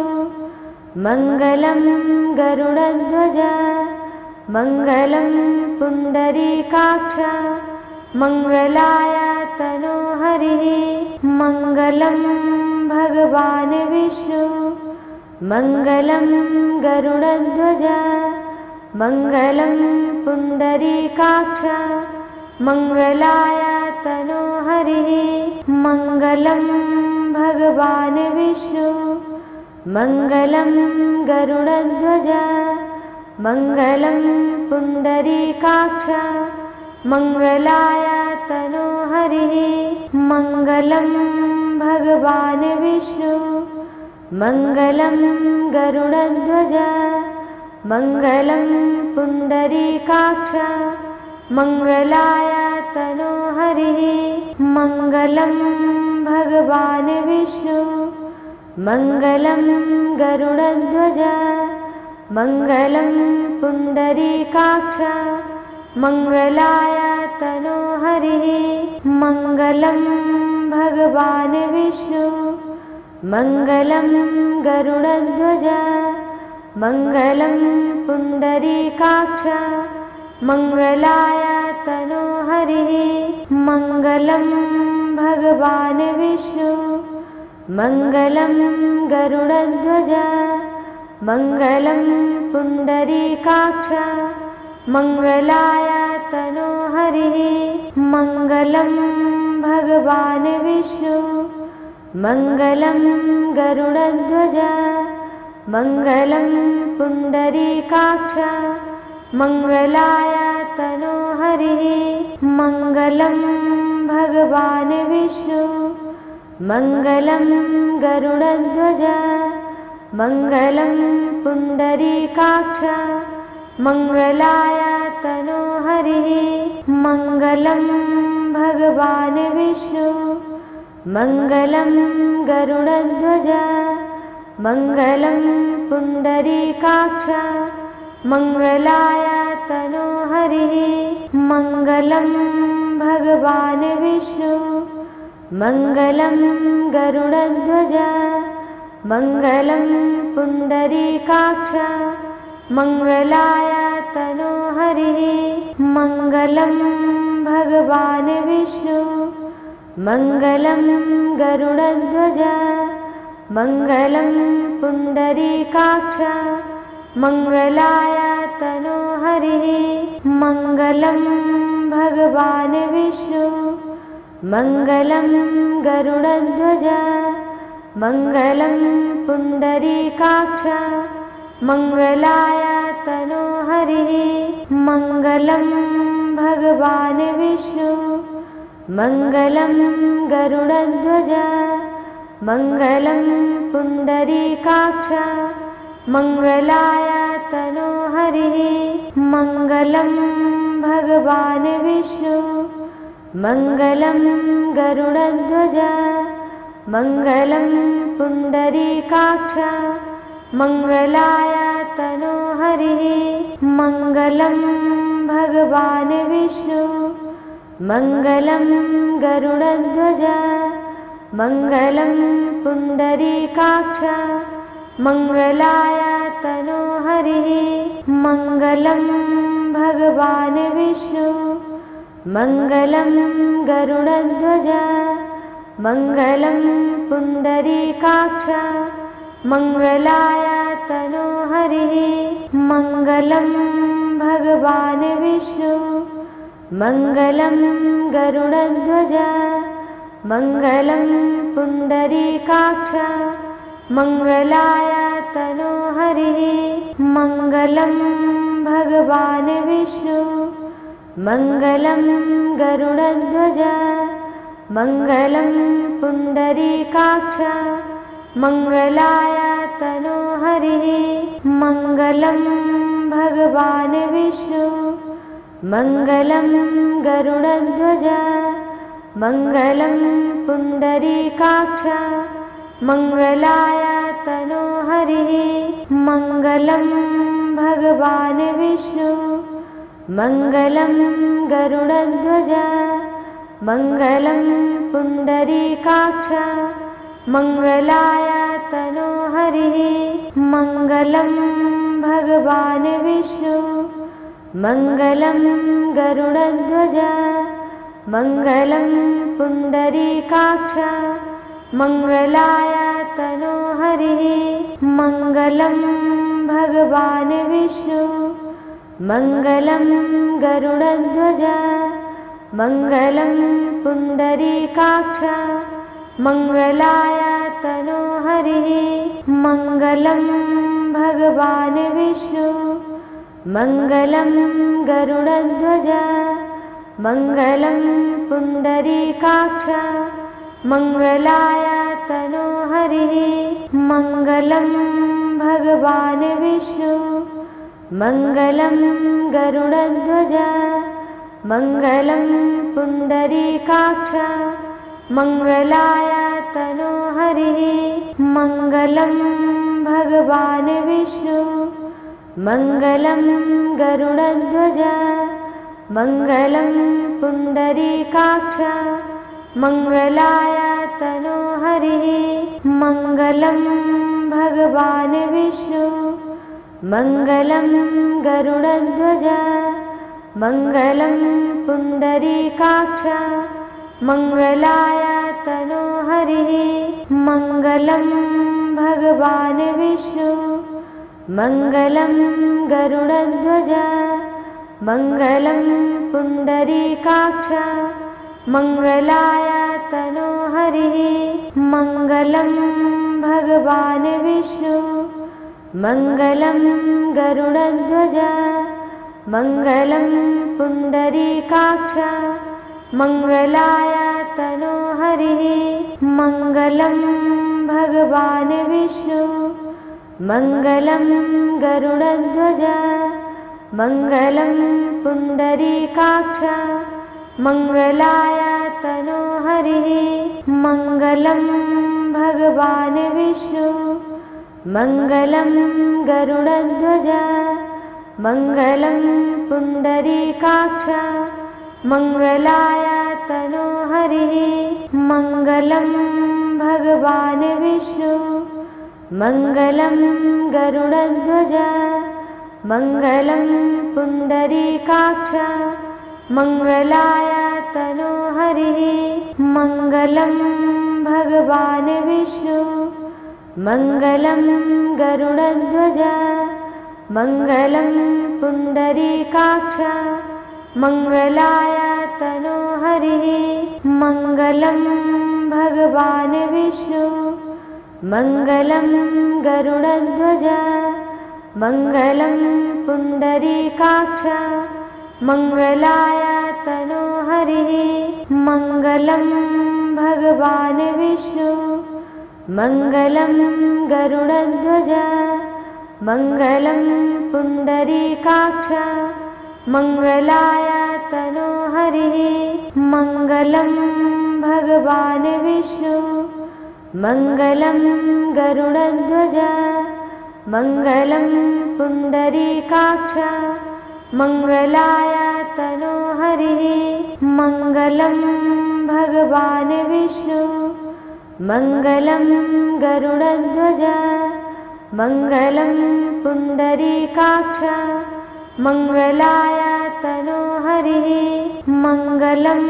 Speaker 1: मङ्गलं गरुडध्वज मङ्गलं पुण्डरीकाक्ष मङ्गलाय तनो हरिः मङ्गलं भगवान् विष्णु मङ्गलं गरुडध्वज मङ्गलं पुण्डरीकाक्ष मङ्गलाय तनो हरिः मङ्गलं भगवान् विष्णु मङ्गलं गरुडध्वज मङ्गलं पुण्डरीकाक्ष मङ्गलाय तनोहरिः मङ्गलं भगवान् विष्णु मङ्गलं गरुडध्वज मङ्गलं पुण्डरीकाक्ष मङ्गलाय तनोहरिः मङ्गलं भगवान् विष्णु मङ्गलं गरुडध्वज मङ्गलं पुण्डरीकाक्ष मङ्गलाय तनोहरिः मङ्गलं भगवान् विष्णु मङ्गलं गरुडध्वज मङ्गलं पुण्डरीकाक्ष मङ्गलाय तनोहरिः मङ्गलं भगवान् विष्णु मङ्गलं गरुडध्वज मङ्गलं पुण्डरीकाक्ष मङ्गलाय तनोहरिः मङ्गलं भगवान् विष्णु मङ्गलं गरुडध्वज मङ्गलं पुण्डरीकाक्ष मङ्गलाय तनोहरिः मङ्गलं भगवान् विष्णु मङ्गलं गरुडध्वज मङ्गलं पुण्डरीकाक्ष मङ्गलाय तनोहरिः मङ्गलं भगवान् विष्णु मङ्गलं गरुडध्वज मङ्गलं पुण्डरीकाक्ष मङ्गलाय तनोहरिः मङ्गलं भगवान् विष्णु मङ्गलं गरुडध्वज मङ्गलं पुण्डरीकाक्ष मङ्गलाय तनोहरिः मङ्गलं भगवान् विष्णु मङ्गलं गरुडध्वज मङ्गलं पुण्डरीकाक्ष मङ्गलाय तनोहरिः मङ्गलं भगवान् विष्णु मङ्गलं गरुडध्वज मङ्गलं पुण्डरीकाक्ष मङ्गलाय तनोहरिः मङ्गलं भगवान् विष्णु मङ्गलं गरुडध्वज मङ्गलं पुण्डरीकाक्ष मङ्गलाय तनोहरिः मङ्गलं भगवान् विष्णु मङ्गलं गरुडध्वज मङ्गलं पुण्डरीकाक्ष मङ्गलाय तनोहरिः मङ्गलं भगवान् विष्णु मङ्गलं गरुडध्वज मङ्गलं पुण्डरीकाक्ष मङ्गलाय तनोहरिः मङ्गलं भगवान् विष्णु मङ्गलं गरुडध्वज मङ्गलं पुण्डरीकाक्ष मङ्गलाय तनोहरिः मङ्गलं भगवान् विष्णु मङ्गलं गरुडध्वज मङ्गलं पुण्डरीकाक्ष मङ्गलाय तनोहरिः मङ्गलं भगवान् विष्णु मङ्गलं गरुडध्वज मङ्गलं पुण्डरीकाक्ष मङ्गलाय तनोहरिः मङ्गलं भगवान् विष्णु मङ्गलं गरुडध्वज मङ्गलं पुण्डरीकाक्ष मङ्गलाय तनोहरिः मङ्गलं भगवान् विष्णु मङ्गलं गरुडध्वज मङ्गलं पुण्डरीकाक्ष मङ्गलाय तनोहरिः मङ्गलं भगवान् विष्णु मङ्गलं गरुडध्वज मङ्गलं पुण्डरीकाक्ष मङ्गलाय तनोहरिः मङ्गलं भगवान् विष्णु मङ्गलं गरुडध्वज मङ्गलं पुण्डरीकाक्ष मङ्गलाय तनोहरिः मङ्गलं भगवान् विष्णु मङ्गलं गरुडध्वज मङ्गलं पुण्डरीकाक्ष मङ्गलाय तनोहरिः मङ्गलं भगवान् विष्णु मङ्गलं गरुडध्वज मङ्गलं पुण्डरीकाक्ष मङ्गलाय तनोहरिः मङ्गलं भगवान् विष्णु मङ्गलं गरुडध्वज मङ्गलं पुण्डरीकाक्ष मङ्गलाय तनोहरिः मङ्गलं भगवान् विष्णु मङ्गलं गरुडध्वज मङ्गलं पुण्डरीकाक्ष मङ्गलाय तनोहरिः मङ्गलं भगवान् विष्णु मङ्गलं गरुडध्वज मङ्गलं पुण्डरीकाक्ष मङ्गलाय तनोहरिः मङ्गलं भगवान् विष्णु मङ्गलं गरुडध्वज मङ्गलं पुण्डरीकाक्ष मङ्गलाय तनोहरिः मङ्गलं भगवान् विष्णु मङ्गलं गरुडध्वज मङ्गलं पुण्डरीकाक्ष मङ्गलाय तनोहरिः मङ्गलं भगवान् विष्णु मङ्गलं गरुडध्वज मङ्गलं पुण्डरीकाक्ष मङ्गलाय तनोहरिः मङ्गलं भगवान् विष्णु मङ्गलं गरुडध्वज मङ्गलं पुण्डरीकाक्ष मङ्गलाय तनोहरिः मङ्गलं भगवान् विष्णु मङ्गलं गरुडध्वज मङ्गलं पुण्डरीकाक्ष मङ्गलाय तनोहरिः मङ्गलं भगवान् विष्णु मङ्गलं गरुडध्वज मङ्गलं पुण्डरीकाक्ष मङ्गलाय तनोहरिः मङ्गलं भगवान् विष्णु मङ्गलं गरुडध्वज मङ्गलं पुण्डरीकाक्ष मङ्गलाय तनोहरिः मङ्गलं भगवान् विष्णु मङ्गलं गरुडध्वज मङ्गलं पुण्डरीकाक्ष मङ्गलाय तनोहरिः मङ्गलं भगवान् विष्णु मङ्गलं गरुडध्वज मङ्गलं पुण्डरीकाक्ष मङ्गलाय तनोहरिः मङ्गलं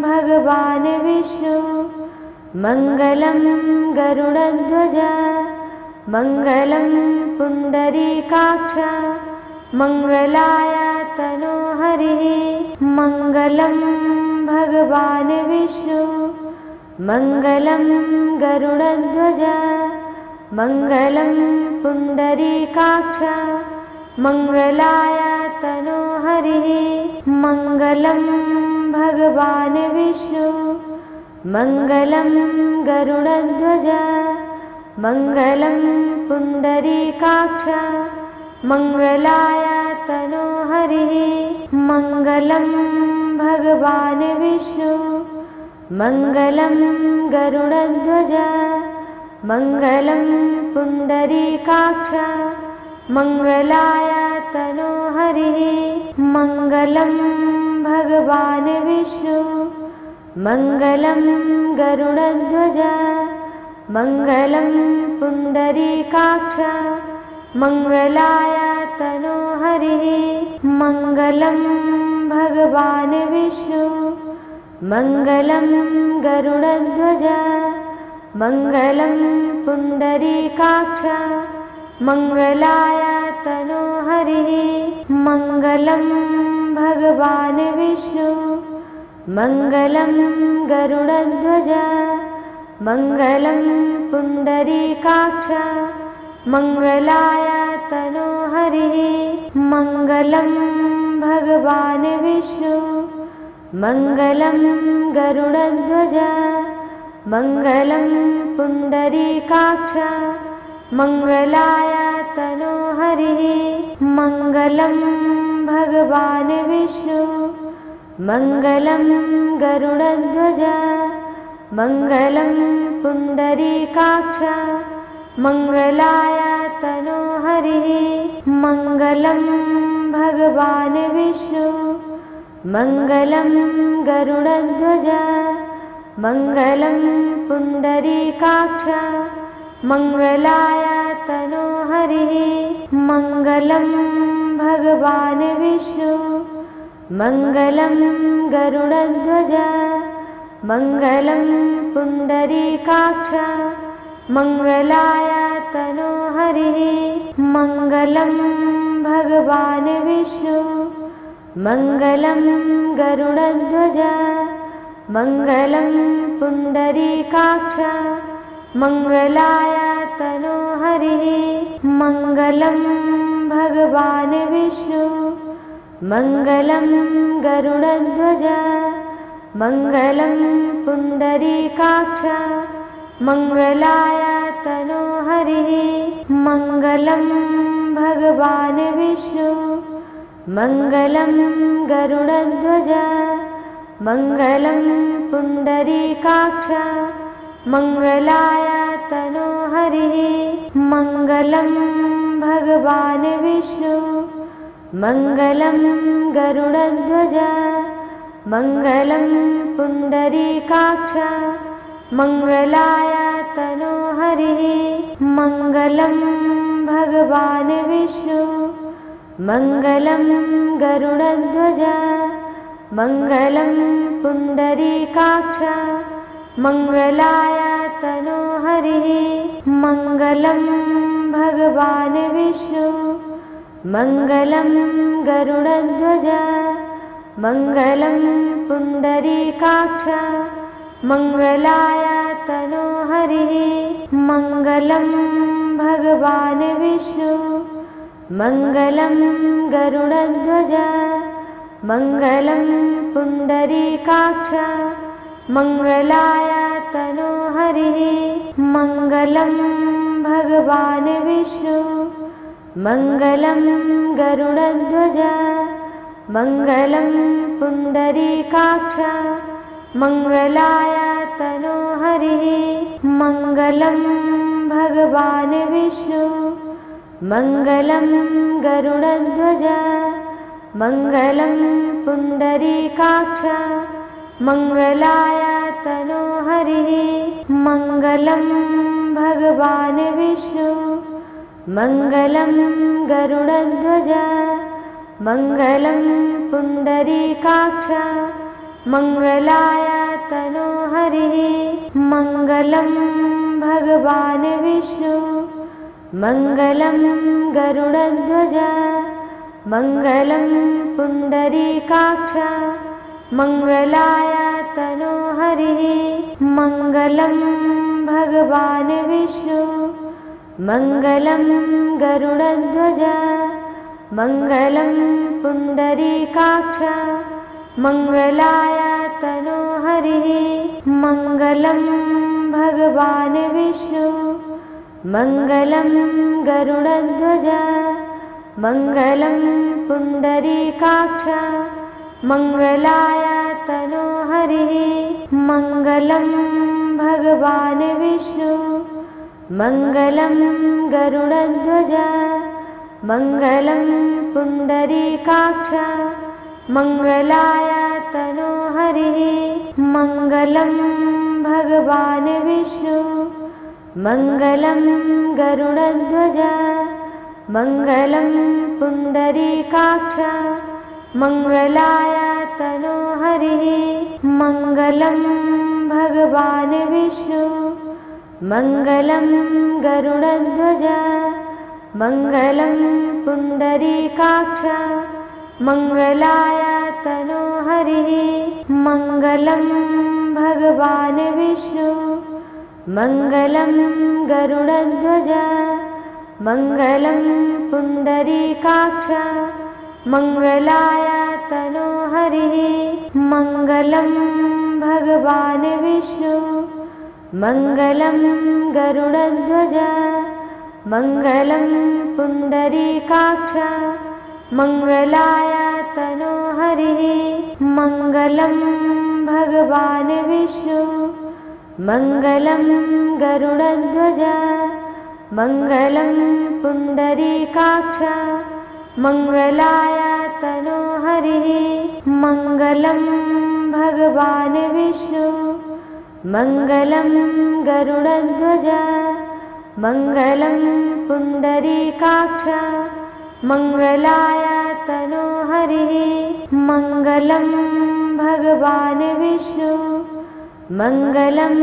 Speaker 1: भगवान् विष्णु मङ्गलं गरुडध्वज मङ्गलं पुण्डरीकाक्ष मङ्गलाय तनोहरिः मङ्गलं भगवान् विष्णु मङ्गलं गरुडध्वज मङ्गलं पुण्डरीकाक्ष मङ्गलाय तनोहरिः मङ्गलं भगवान् विष्णु मङ्गलं गरुडध्वज मङ्गलं पुण्डरीकाक्ष मङ्गलाय तनोहरिः मङ्गलं भगवान् विष्णु मङ्गलं गरुडध्वज मङ्गलं पुण्डरीकाक्ष मङ्गलाय तनोहरिः मङ्गलं भगवान् विष्णु मङ्गलं गरुडध्वज मङ्गलं पुण्डरीकाक्ष मङ्गलाय तनोहरिः मङ्गलं भगवान् विष्णु मङ्गलं गरुडध्वज मङ्गलं पुण्डरीकाक्ष मङ्गलाय तनोहरिः मङ्गलं भगवान् विष्णु मङ्गलं गरुडध्वज मङ्गलं पुण्डरीकाक्ष मङ्गलाय तनोहरिः मङ्गलं भगवान् विष्णु मङ्गलं गरुडध्वज मङ्गलं पुण्डरीकाक्ष मङ्गलाय तनोहरिः मङ्गलं भगवान् विष्णु मङ्गलं गरुडध्वज मङ्गलं पुण्डरीकाक्ष मङ्गलाय तनोहरिः मङ्गलं भगवान् विष्णु मङ्गलं गरुडध्वज मङ्गलं पुण्डरीकाक्ष मङ्गलाय तनोहरिः मङ्गलं भगवान् विष्णु मङ्गलं गरुडध्वज मङ्गलं पुण्डरीकाक्ष मङ्गलाय तनोहरिः मङ्गलं भगवान् विष्णु मङ्गलं गरुडध्वज मङ्गलं पुण्डरीकाक्ष मङ्गलाय तनोहरिः मङ्गलं भगवान् विष्णु मङ्गलं गरुडध्वज मङ्गलं पुण्डरीकाक्ष मङ्गलाय तनोहरिः मङ्गलं भगवान् विष्णु मङ्गलं गरुडध्वज मङ्गलं पुण्डरीकाक्ष मङ्गलाय तनोहरिः मङ्गलं भगवान् विष्णु मङ्गलं गरुडध्वज मङ्गलं पुण्डरीकाक्ष मङ्गलाय तनोहरिः मङ्गलं भगवान् विष्णु मङ्गलं गरुडध्वज मङ्गलं पुण्डरीकाक्ष मङ्गलाय तनोहरिः मङ्गलं भगवान् विष्णु मङ्गलं गरुडध्वज मङ्गलं पुण्डरीकाक्ष मङ्गलाय तनोहरिः मङ्गलं भगवान् विष्णु मङ्गलं गरुडध्वज मङ्गलं पुण्डरीकाक्ष मङ्गलाय तनोहरिः मङ्गलं भगवान् विष्णु मङ्गलं गरुडध्वज मङ्गलं पुण्डरीकाक्ष मङ्गलाय तनोहरिः मङ्गलं भगवान् विष्णु मङ्गलं गरुडध्वज मङ्गलं पुण्डरीकाक्ष मङ्गलाय तनोहरिः मङ्गलं भगवान् विष्णु मङ्गलं गरुडध्वज मङ्गलं पुण्डरीकाक्ष मङ्गलाय तनोहरिः मङ्गलं भगवान् विष्णु मङ्गलं गरुडध्वज मङ्गलं पुण्डरीकाक्ष मङ्गलाय तनोहरिः मङ्गलं भगवान् विष्णु मङ्गलं गरुडध्वज मङ्गलं पुण्डरीकाक्ष मङ्गलाय तनोहरिः मङ्गलं भगवान् विष्णु मङ्गलं गरुडध्वज मङ्गलं पुण्डरीकाक्ष मङ्गलाय तनोहरिः मङ्गलं भगवान् विष्णु मङ्गलं गरुडध्वज मङ्गलं पुण्डरीकाक्ष मङ्गलाय तनोहरिः मङ्गलं भगवान् विष्णु मङ्गलं गरुडध्वज मङ्गलं पुण्डरीकाक्ष मङ्गलाय तनोहरिः मङ्गलं भगवान् विष्णु मङ्गलं गरुडध्वज मङ्गलं पुण्डरीकाक्ष मङ्गलाय तनोहरिः मङ्गलं भगवान् विष्णु मङ्गलं गरुडध्वज मङ्गलं पुण्डरीकाक्ष मङ्गलाय तनोहरिः मङ्गलं भगवान् विष्णु मङ्गलं गरुडध्वज मङ्गलं पुण्डरीकाक्ष मङ्गलाय तनोहरिः मङ्गलं भगवान् विष्णु मङ्गलं गरुडध्वज मङ्गलं पुण्डरीकाक्ष मङ्गलाय तनोहरिः मङ्गलं भगवान् विष्णु मङ्गलं गरुडध्वज मङ्गलं पुण्डरीकाक्ष मङ्गलाय तनोहरिः मङ्गलं भगवान् विष्णु मङ्गलं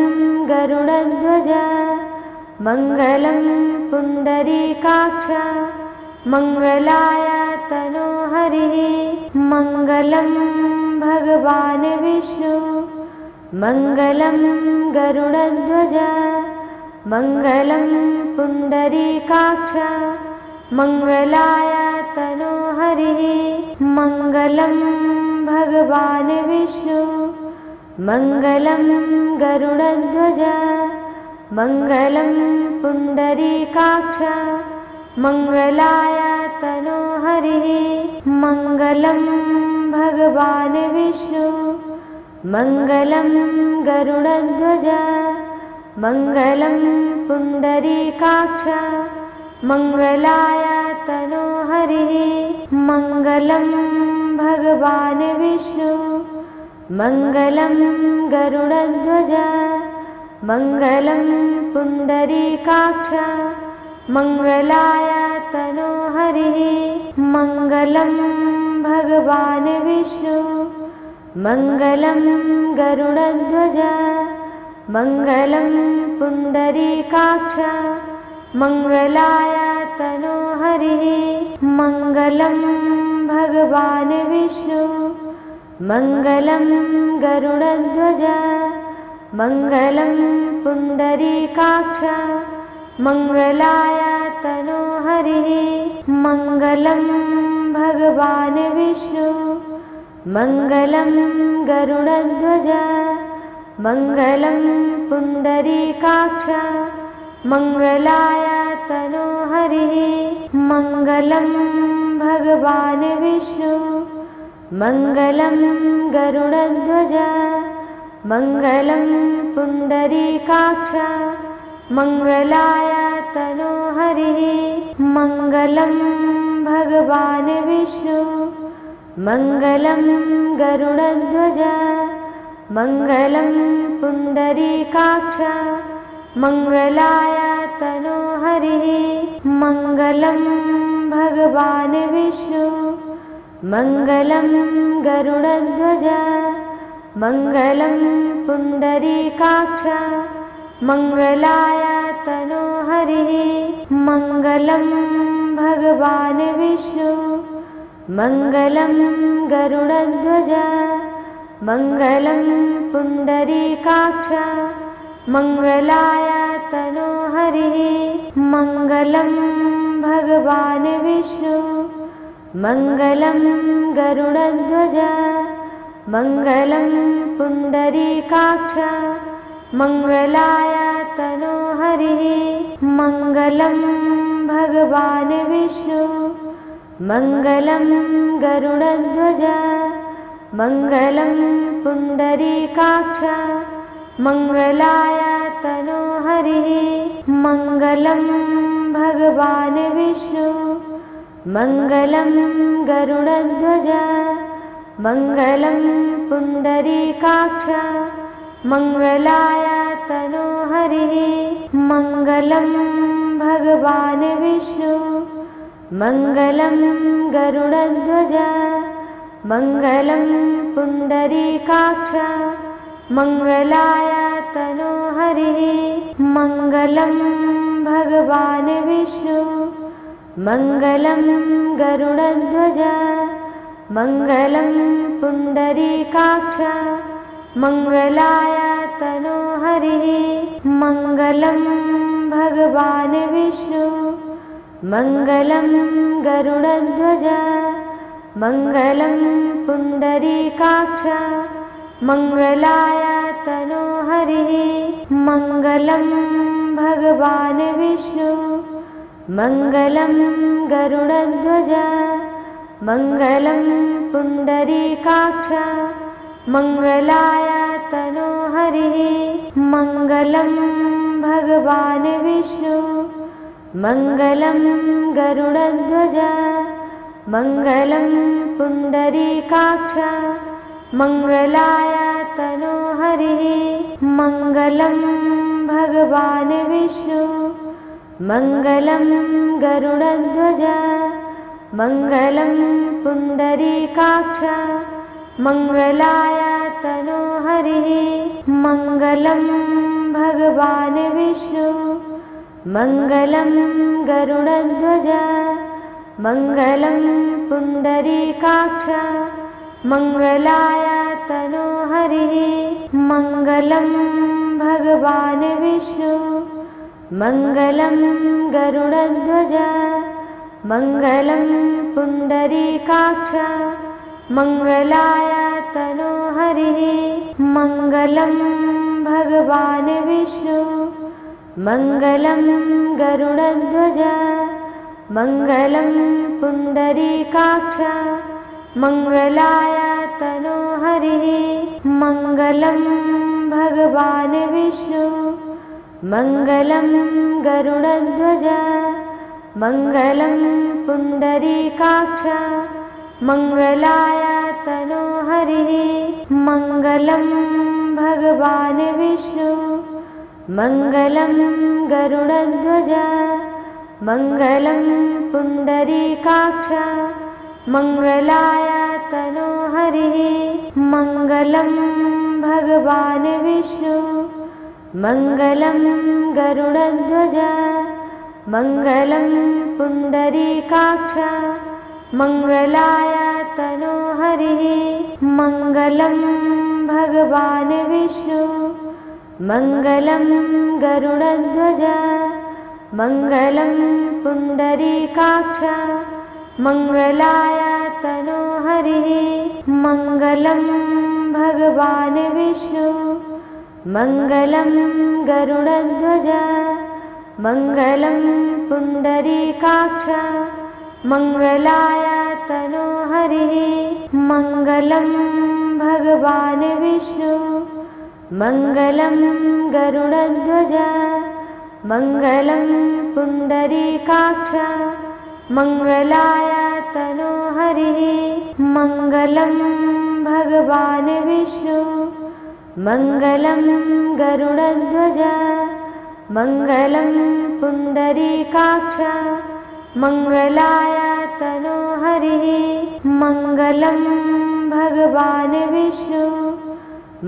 Speaker 1: गरुडध्वज मङ्गलं पुण्डरीकाक्ष मङ्गलाय तनोहरिः मङ्गलं भगवान् विष्णु मङ्गलं गरुडध्वज मङ्गलं पुण्डरीकाक्ष मङ्गलाय तनोहरिः मङ्गलं भगवान् विष्णु मङ्गलं गरुडध्वज मङ्गलं पुण्डरीकाक्ष मङ्गलाय तनोहरिः मङ्गलं भगवान् विष्णु मङ्गलं गरुडध्वज मङ्गलं पुण्डरीकाक्ष मङ्गलाय तनोहरिः मङ्गलं भगवान् विष्णु मङ्गलं गरुडध्वज मङ्गलं पुण्डरीकाक्ष मङ्गलाय तनोहरिः मङ्गलं भगवान् विष्णु मङ्गलं गरुडध्वज मङ्गलं पुण्डरीकाक्ष मङ्गलाय तनोहरिः मङ्गलं भगवान् विष्णु मङ्गलं गरुडध्वज मङ्गलं पुण्डरीकाक्ष मङ्गलाय तनोहरिः मङ्गलं भगवान् विष्णु मङ्गलं गरुडध्वज मङ्गलं पुण्डरीकाक्ष मङ्गलाय तनोहरिः मङ्गलं भगवान् विष्णु मङ्गलं गरुडध्वज मङ्गलं पुण्डरीकाक्ष मङ्गलाय तनोहरिः मङ्गलं भगवान् विष्णु मङ्गलं गरुडध्वज मङ्गलं पुण्डरीकाक्ष मङ्गलाय तनोहरिः मङ्गलं भगवान् विष्णु मङ्गलं गरुडध्वज मङ्गलं पुण्डरीकाक्ष मङ्गलाय तनोहरिः मङ्गलं भगवान् विष्णु मङ्गलं गरुडध्वज मङ्गलं पुण्डरीकाक्ष मङ्गलाय तनोहरिः मङ्गलं भगवान् विष्णु मङ्गलं गरुडध्वज मङ्गलं पुण्डरीकाक्ष मङ्गलाय तनोहरिः मङ्गलं भगवान् विष्णु मङ्गलं गरुडध्वज मङ्गलं पुण्डरीकाक्ष मङ्गलाय तनोहरिः मङ्गलं भगवान् विष्णु मङ्गलं गरुडध्वज मङ्गलं पुण्डरीकाक्ष मङ्गलाय तनोहरिः मङ्गलं भगवान् विष्णु मङ्गलं गरुडध्वज मङ्गलं पुण्डरीकाक्ष मङ्गलाय तनोहरिः मङ्गलं भगवान् विष्णु मङ्गलं गरुडध्वज मङ्गलं पुण्डरीकाक्ष मङ्गलाय तनोहरिः मङ्गलं भगवान् विष्णु मङ्गलं गरुडध्वज मङ्गलं पुण्डरीकाक्ष मङ्गलाय तनो हरिः मङ्गलं भगवान् विष्णु मङ्गलं गरुडध्वज मङ्गलं पुण्डरीकाक्ष मङ्गलाय तनो हरिः मङ्गलं भगवान् विष्णु मङ्गलं गरुडध्वज मङ्गलं पुण्डरीकाक्ष मङ्गलाय तनो हरिः मङ्गलं भगवान् विष्णु मङ्गलं गरुडध्वज मङ्गलं पुण्डरीकाक्ष मङ्गलाय तनो हरिः मङ्गलं भगवान् विष्णु मङ्गलं गरुडध्वज मङ्गलं पुण्डरीकाक्ष मङ्गलाय तनो हरिः मङ्गलं भगवान् विष्णु मङ्गलं गरुडध्वज मङ्गलं पुण्डरीकाक्ष मङ्गलाय तनो हरिः मङ्गलं भगवान् विष्णु मङ्गलं गरुडध्वज मङ्गलं पुण्डरीकाक्ष मङ्गलाय तनो हरिः मङ्गलं भगवान् विष्णु मङ्गलं गरुडध्वज मङ्गलं पुण्डरीकाक्ष मङ्गलाय तनो हरिः मङ्गलं भगवान् विष्णु मङ्गलं गरुडध्वज मङ्गलं पुण्डरीकाक्ष मङ्गलाय तनो हरिः मङ्गलं भगवान् विष्णु मङ्गलं गरुडध्वज मङ्गलं पुण्डरीकाक्ष मङ्गलाय तनो हरिः मङ्गलं भगवान् विष्णु मङ्गलं गरुडध्वज मङ्गलं पुण्डरीकाक्ष मङ्गलाय तनो हरिः मङ्गलं भगवान् विष्णु मङ्गलं गरुडध्वज मङ्गलं पुण्डरीकाक्ष मङ्गलाय तनो हरिः मङ्गलं भगवान् विष्णु मङ्गलं गरुडध्वज मङ्गलं पुण्डरीकाक्ष मङ्गलाय तनो हरिः मङ्गलं भगवान् विष्णु मङ्गलं गरुडध्वज मङ्गलं पुण्डरीकाक्ष मङ्गलाय तनो हरिः मङ्गलं भगवान् विष्णु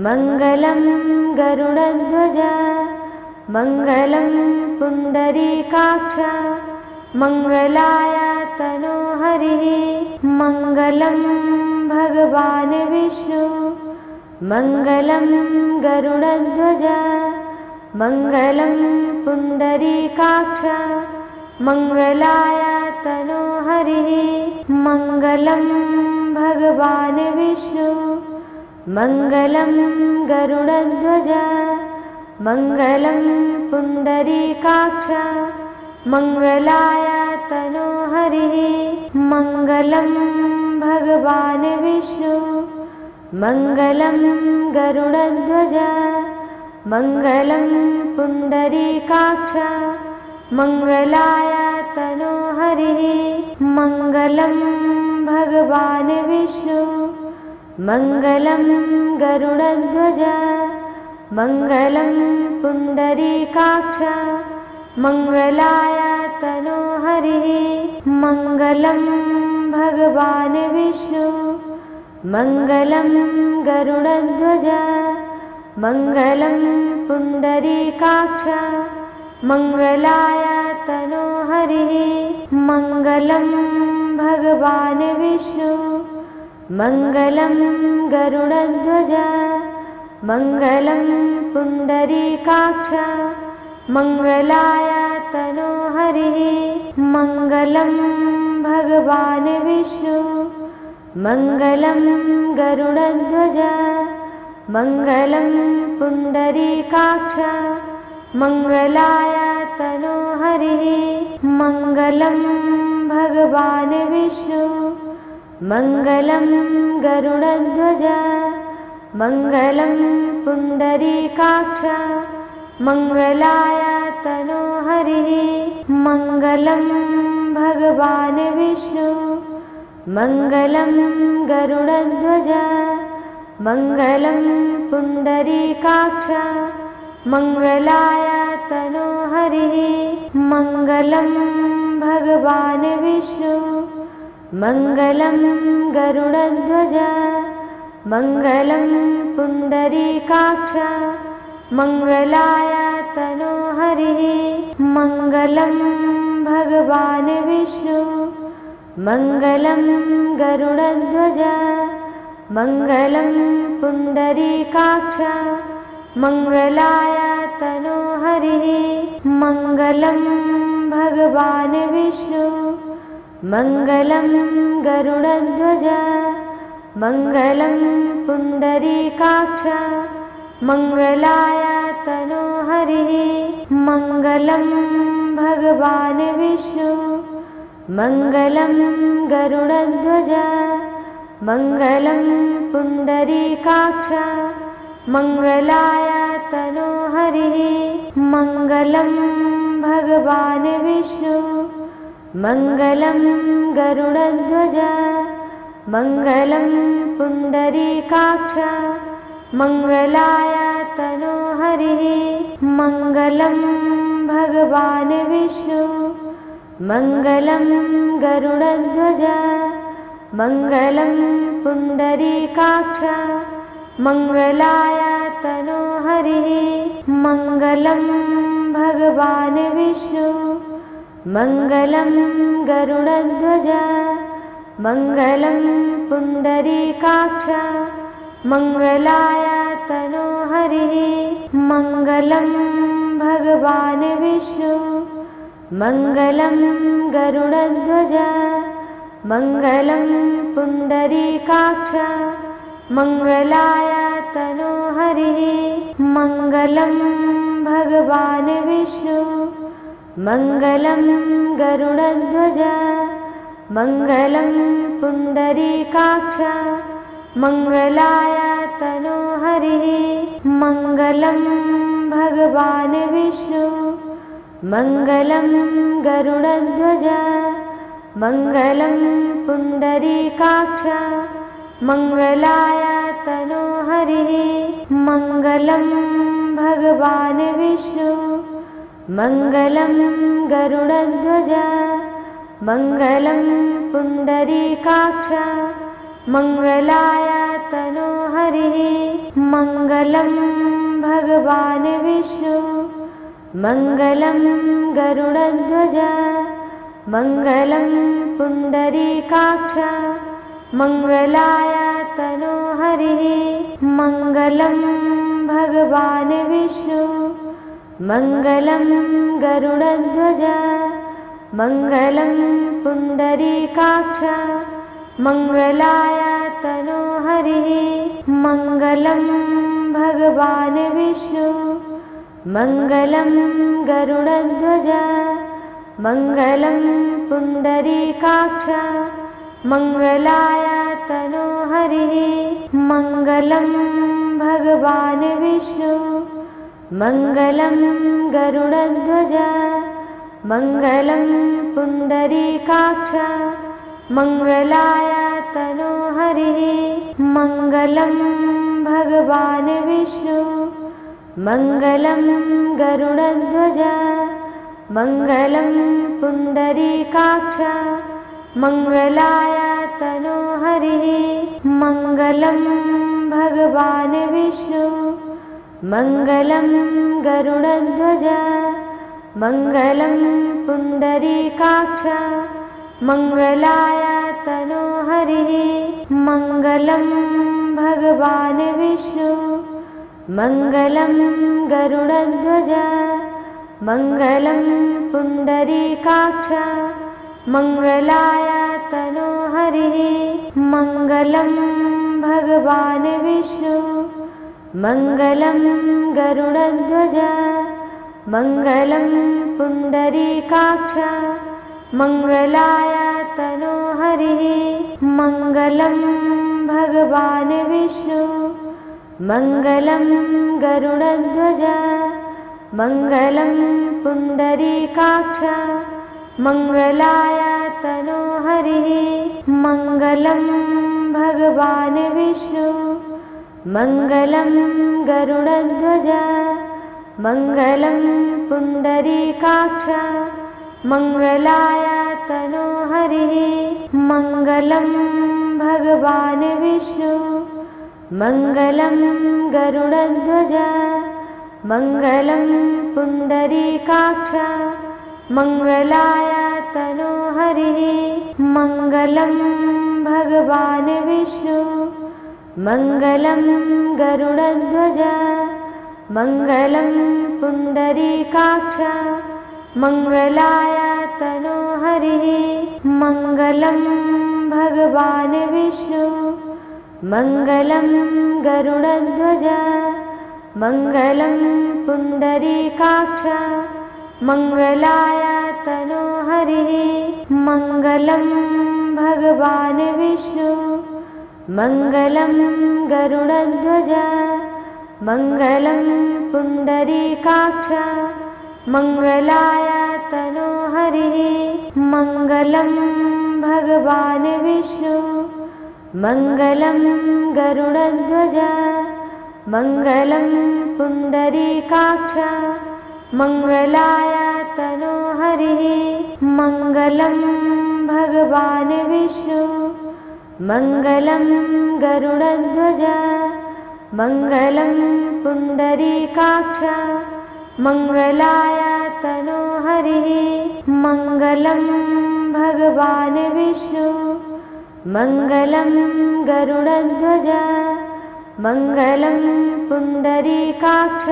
Speaker 1: मङ्गलं गरुडध्वज मङ्गलं पुण्डरीकाक्ष मङ्गलाय तनो हरिः मङ्गलं भगवान् विष्णु मङ्गलं गरुडध्वज मङ्गलं पुण्डरीकाक्ष मङ्गलाय तनो हरिः मङ्गलं भगवान् विष्णु मङ्गलं गरुडध्वज मङ्गलं पुण्डरीकाक्ष मङ्गलाय तनो हरिः मङ्गलं भगवान् विष्णु मङ्गलं गरुडध्वज मङ्गलं पुण्डरीकाक्ष मङ्गलाय तनो हरिः मङ्गलं भगवान् विष्णु मङ्गलं गरुडध्वज मङ्गलं पुण्डरीकाक्ष मङ्गलाय तनो हरिः मङ्गलं भगवान् विष्णु मङ्गलं गरुडध्वज मङ्गलं पुण्डरीकाक्ष मङ्गलाय तनो हरिः मङ्गलं भगवान् विष्णु मङ्गलं गरुडध्वज मङ्गलं पुण्डरीकाक्ष मङ्गलाय तनो हरिः मङ्गलं भगवान् विष्णु मङ्गलं गरुडध्वज मङ्गलं पुण्डरीकाक्ष मङ्गलाय तनो हरिः मङ्गलं भगवान् विष्णु मङ्गलं गरुडध्वज मङ्गलं पुण्डरीकाक्ष मङ्गलाय तनो हरिः मङ्गलं भगवान् विष्णु मङ्गलं गरुडध्वज मङ्गलं पुण्डरीकाक्ष मङ्गलाय तनो हरिः मङ्गलं भगवान् विष्णु मङ्गलं गरुडध्वज मङ्गलं पुण्डरीकाक्ष मङ्गलाय तनो हरिः मङ्गलं भगवान् विष्णु मङ्गलं गरुडध्वज मङ्गलं पुण्डरीकाक्ष मङ्गलाय तनो हरिः मङ्गलं भगवान् विष्णु मङ्गलं गरुडध्वज मङ्गलं पुण्डरीकाक्ष मङ्गलाय तनो हरिः मङ्गलं भगवान् विष्णु मङ्गलं गरुडध्वज मङ्गलं पुण्डरीकाक्ष मङ्गलाय तनो हरिः मङ्गलं भगवान् विष्णु मङ्गलं गरुडध्वज मङ्गलं पुण्डरीकाक्ष मङ्गलाय तनो हरिः मङ्गलं भगवान् विष्णु मङ्गलं गरुडध्वज मङ्गलं पुण्डरीकाक्ष मङ्गलाय तनो हरिः मङ्गलं भगवान् विष्णु मङ्गलं गरुडध्वज मङ्गलं पुण्डरीकाक्ष मङ्गलाय तनो हरिः मङ्गलं भगवान् विष्णु मङ्गलं गरुडध्वज मङ्गलं पुण्डरीकाक्ष मङ्गलाय तनो हरिः मङ्गलं भगवान् विष्णु मङ्गलं गरुडध्वज मङ्गलं पुण्डरीकाक्ष मङ्गलाय तनो हरिः मङ्गलं भगवान् विष्णु मङ्गलं गरुडध्वज मङ्गलं पुण्डरीकाक्ष मङ्गलाय तनो हरिः मङ्गलं भगवान् विष्णु मङ्गलं गरुडध्वज मङ्गलं पुण्डरीकाक्ष मङ्गलाय तनो हरिः मङ्गलं भगवान् विष्णु मङ्गलं गरुडध्वज मङ्गलं पुण्डरीकाक्ष मङ्गलाय तनो हरिः मङ्गलं भगवान् विष्णु मङ्गलं गरुडध्वज मङ्गलं पुण्डरीकाक्ष मङ्गलाय तनो हरिः मङ्गलं भगवान् विष्णु मङ्गलं गरुडध्वज मङ्गलं पुण्डरीकाक्ष मङ्गलाय तनो हरिः मङ्गलं भगवान् विष्णु मङ्गलं गरुडध्वज मङ्गलं पुण्डरीकाक्ष मङ्गलाय तनो हरिः मङ्गलं भगवान् विष्णु मङ्गलं गरुडध्वज मङ्गलं पुण्डरीकाक्ष मङ्गलाय तनो हरिः मङ्गलं भगवान् विष्णु मङ्गलं गरुडध्वज मङ्गलं पुण्डरीकाक्ष मङ्गलाय तनो हरिः मङ्गलं भगवान् विष्णु मङ्गलं गरुडध्वज मङ्गलं पुण्डरीकाक्ष मङ्गलाय तनोहरिः मङ्गलं भगवान् विष्णु मङ्गलं गरुडध्वज मङ्गलं पुण्डरीकाक्ष मङ्गलाय तनोहरिः मङ्गलं भगवान् विष्णु मङ्गलं गरुडध्वज मङ्गलं पुण्डरीकाक्ष मङ्गलाय तनोहरिः मङ्गलं भगवान् विष्णु मङ्गलं गरुडध्वज मङ्गलं पुण्डरीकाक्ष मङ्गलाय तनोहरिः मङ्गलं भगवान् विष्णु मङ्गलं गरुडध्वज मङ्गलं पुण्डरीकाक्ष मङ्गलाय तनोहरिः मङ्गलं भगवान् विष्णु मङ्गलं गरुडध्वज मङ्गलं पुण्डरीकाक्ष मङ्गलाय तनोहरिः मङ्गलं भगवान् विष्णु मङ्गलं गरुडध्वज मङ्गलं पुण्डरीकाक्ष मङ्गलाय तनोहरिः मङ्गलं भगवान् विष्णु मङ्गलं गरुडध्वज मङ्गलं पुण्डरीकाक्ष मङ्गलाय तनोहरिः मङ्गलं भगवान् विष्णु मङ्गलं गरुडध्वज मङ्गलं पुण्डरीकाक्ष मङ्गलाय तनोहरिः मङ्गलं भगवान् विष्णु मङ्गलं गरुडध्वज मङ्गलं पुण्डरीकाक्ष मङ्गलाय तनोहरिः मङ्गलं भगवान् विष्णु मङ्गलं गरुडध्वज मङ्गलं पुण्डरीकाक्ष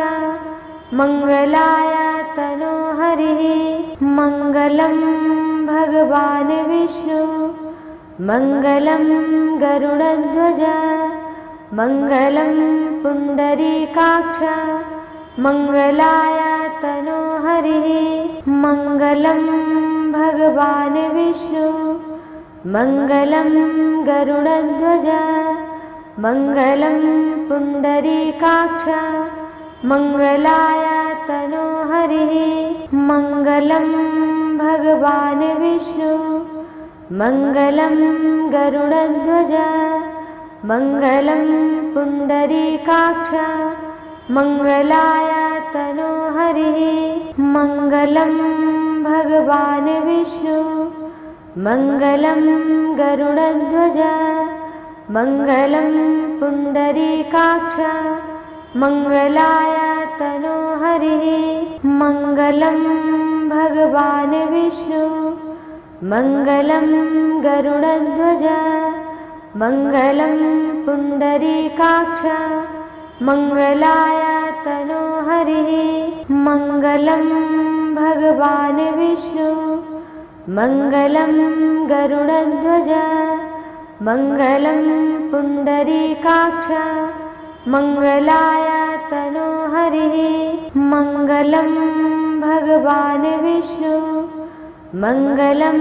Speaker 1: मङ्गलाय तनोहरिः मङ्गलं भगवान् विष्णु मङ्गलं गरुडध्वज मङ्गलं पुण्डरीकाक्ष मङ्गलाय तनोहरिः मङ्गलं भगवान् विष्णु मङ्गलं गरुडध्वज मङ्गलं पुण्डरीकाक्ष मङ्गलाय तनोहरिः मङ्गलं भगवान् विष्णु मङ्गलं गरुडध्वज मङ्गलं पुण्डरीकाक्ष मङ्गलाय तनोहरिः मङ्गलं भगवान् विष्णु मङ्गलं गरुडध्वज मङ्गलं पुण्डरीकाक्ष मङ्गलाय तनोहरिः मङ्गलं भगवान् विष्णु मङ्गलं गरुडध्वज मङ्गलं पुण्डरीकाक्ष मङ्गलाय तनोहरिः मङ्गलं भगवान् विष्णु मङ्गलं गरुडध्वज मङ्गलं पुण्डरीकाक्ष मङ्गलाय तनोहरिः मङ्गलं भगवान् विष्णु मङ्गलं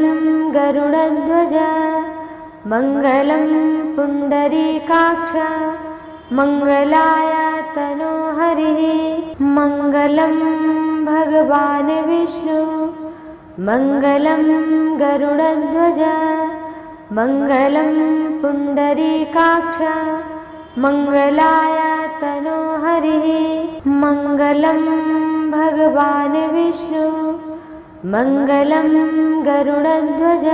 Speaker 1: गरुडध्वज मङ्गलं पुण्डरीकाक्ष मङ्गलाय तनोहरिः मङ्गलं भगवान् विष्णु मङ्गलं गरुडध्वज मङ्गलं पुण्डरीकाक्ष मङ्गलाय तनोहरिः मङ्गलं भगवान् विष्णु मङ्गलं गरुडध्वज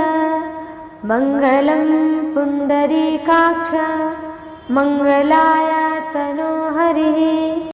Speaker 1: मङ्गलं पुण्डरीकाक्ष मङ्गलाय तनोहरिः